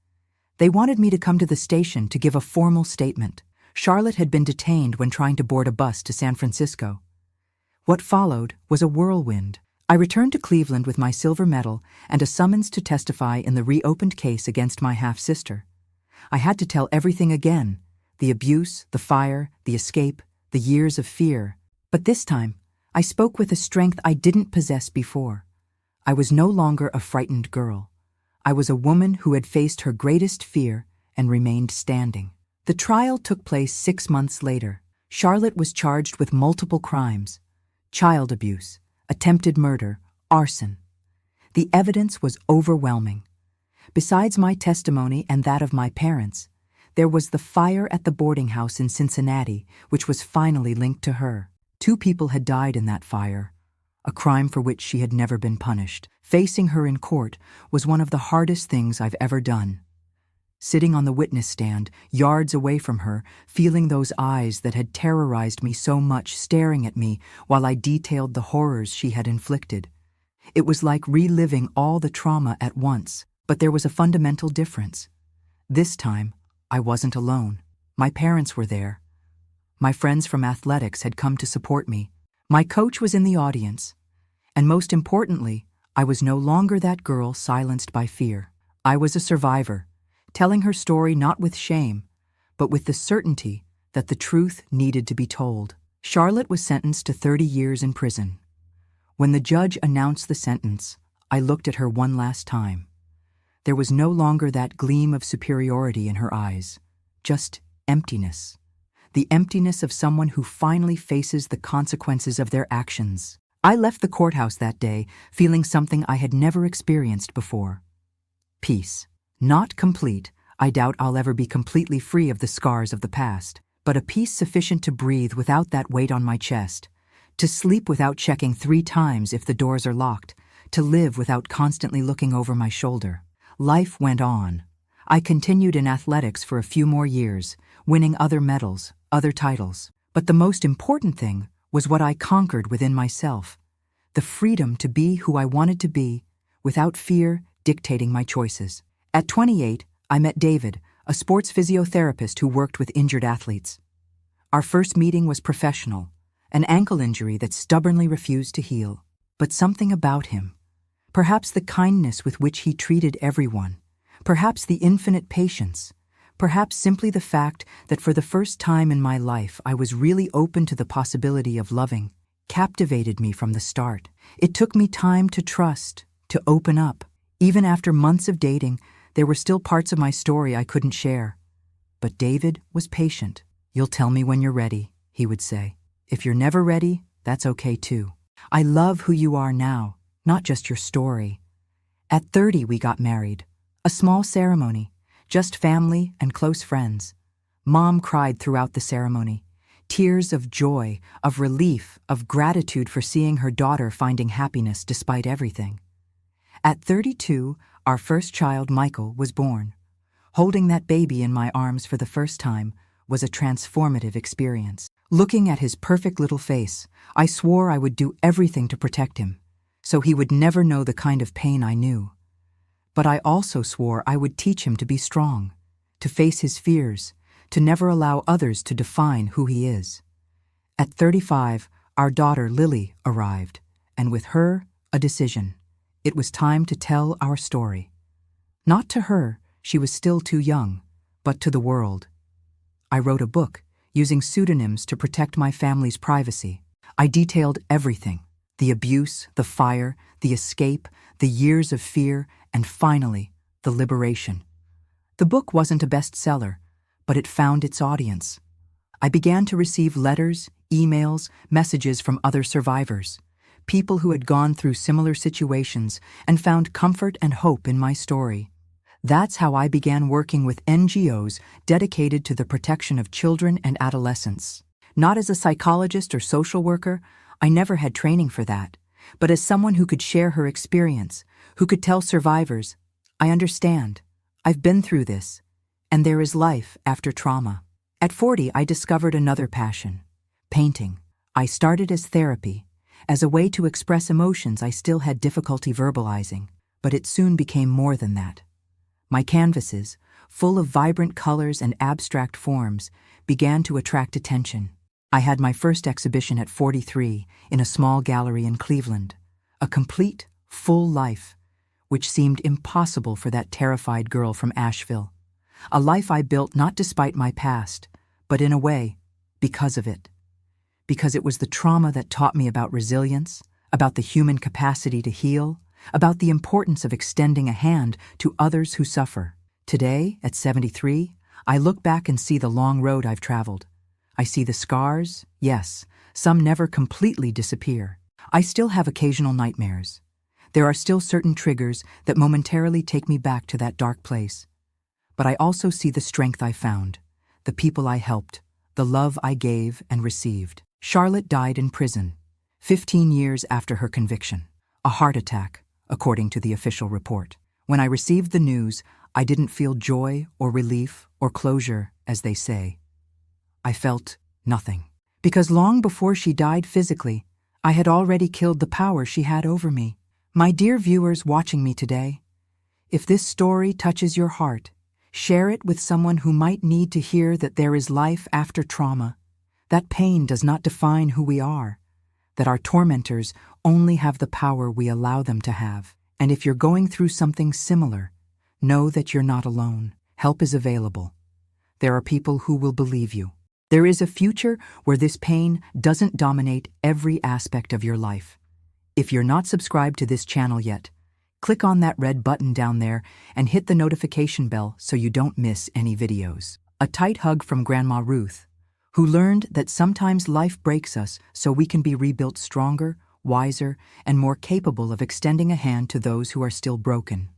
They wanted me to come to the station to give a formal statement. Charlotte had been detained when trying to board a bus to San Francisco. What followed was a whirlwind. I returned to Cleveland with my silver medal and a summons to testify in the reopened case against my half-sister. I had to tell everything again: the abuse, the fire, the escape, the years of fear. But this time, I spoke with a strength I didn't possess before. I was no longer a frightened girl. I was a woman who had faced her greatest fear and remained standing. The trial took place 6 months later. Charlotte was charged with multiple crimes: child abuse, attempted murder, arson. The evidence was overwhelming. Besides my testimony and that of my parents, there was the fire at the boarding house in Cincinnati, which was finally linked to her. 2 people had died in that fire, a crime for which she had never been punished. Facing her in court was one of the hardest things I've ever done. Sitting on the witness stand, yards away from her, feeling those eyes that had terrorized me so much staring at me while I detailed the horrors she had inflicted. It was like reliving all the trauma at once, but there was a fundamental difference. This time, I wasn't alone. My parents were there. My friends from athletics had come to support me. My coach was in the audience. And most importantly, I was no longer that girl silenced by fear. I was a survivor, telling her story not with shame, but with the certainty that the truth needed to be told. Charlotte was sentenced to 30 years in prison. When the judge announced the sentence, I looked at her one last time. There was no longer that gleam of superiority in her eyes, just emptiness. The emptiness of someone who finally faces the consequences of their actions. I left the courthouse that day feeling something I had never experienced before. Peace. Not complete. I doubt I'll ever be completely free of the scars of the past, but a peace sufficient to breathe without that weight on my chest, to sleep without checking 3 times if the doors are locked, to live without constantly looking over my shoulder. Life went on. I continued in athletics for a few more years, winning other medals, other titles. But the most important thing was what I conquered within myself: the freedom to be who I wanted to be, without fear dictating my choices. At 28, I met David, a sports physiotherapist who worked with injured athletes. Our first meeting was professional, an ankle injury that stubbornly refused to heal. But something about him, perhaps the kindness with which he treated everyone, perhaps the infinite patience, perhaps simply the fact that for the first time in my life I was really open to the possibility of loving, captivated me from the start. It took me time to trust, to open up. Even after months of dating, there were still parts of my story I couldn't share. But David was patient. "You'll tell me when you're ready," he would say. "If you're never ready, that's okay too. I love who you are now, not just your story." At 30, we got married. A small ceremony, just family and close friends. Mom cried throughout the ceremony. Tears of joy, of relief, of gratitude for seeing her daughter finding happiness despite everything. At 32, our first child, Michael, was born. Holding that baby in my arms for the first time was a transformative experience. Looking at his perfect little face, I swore I would do everything to protect him, so he would never know the kind of pain I knew. But I also swore I would teach him to be strong, to face his fears, to never allow others to define who he is. At 35, our daughter, Lily, arrived, and with her, A decision. It was time to tell our story. Not to her, she was still too young, but to the world. I wrote a book, using pseudonyms to protect my family's privacy. I detailed everything: the abuse, the fire, the escape, the years of fear, and finally, the liberation. The book wasn't a bestseller, but it found its audience. I began to receive letters, emails, messages from other survivors, people who had gone through similar situations and found comfort and hope in my story. That's how I began working with NGOs dedicated to the protection of children and adolescents. Not as a psychologist or social worker, I never had training for that, but as someone who could share her experience, who could tell survivors, I understand, I've been through this, and there is life after trauma. At 40, I discovered another passion: painting. I started as therapy, as a way to express emotions I still had difficulty verbalizing, but it soon became more than that. My canvases, full of vibrant colors and abstract forms, began to attract attention. I had my first exhibition at 43 in a small gallery in Cleveland, a complete, full life, which seemed impossible for that terrified girl from Asheville. A life I built not despite my past, but in a way, because of it. Because it was the trauma that taught me about resilience, about the human capacity to heal, about the importance of extending a hand to others who suffer. Today, at 73, I look back and see the long road I've traveled. I see the scars, yes, some never completely disappear. I still have occasional nightmares. There are still certain triggers that momentarily take me back to that dark place. But I also see the strength I found, the people I helped, the love I gave and received. Charlotte died in prison, 15 years after her conviction. A heart attack, according to the official report. When I received the news, I didn't feel joy or relief or closure, as they say. I felt nothing. Because long before she died physically, I had already killed the power she had over me. My dear viewers watching me today, if this story touches your heart, share it with someone who might need to hear that there is life after trauma, that pain does not define who we are, that our tormentors only have the power we allow them to have. And if you're going through something similar, know that you're not alone. Help is available. There are people who will believe you. There is a future where this pain doesn't dominate every aspect of your life. If you're not subscribed to this channel yet, click on that red button down there and hit the notification bell so you don't miss any videos. A tight hug from Grandma Ruth, who learned that sometimes life breaks us so we can be rebuilt stronger, wiser, and more capable of extending a hand to those who are still broken.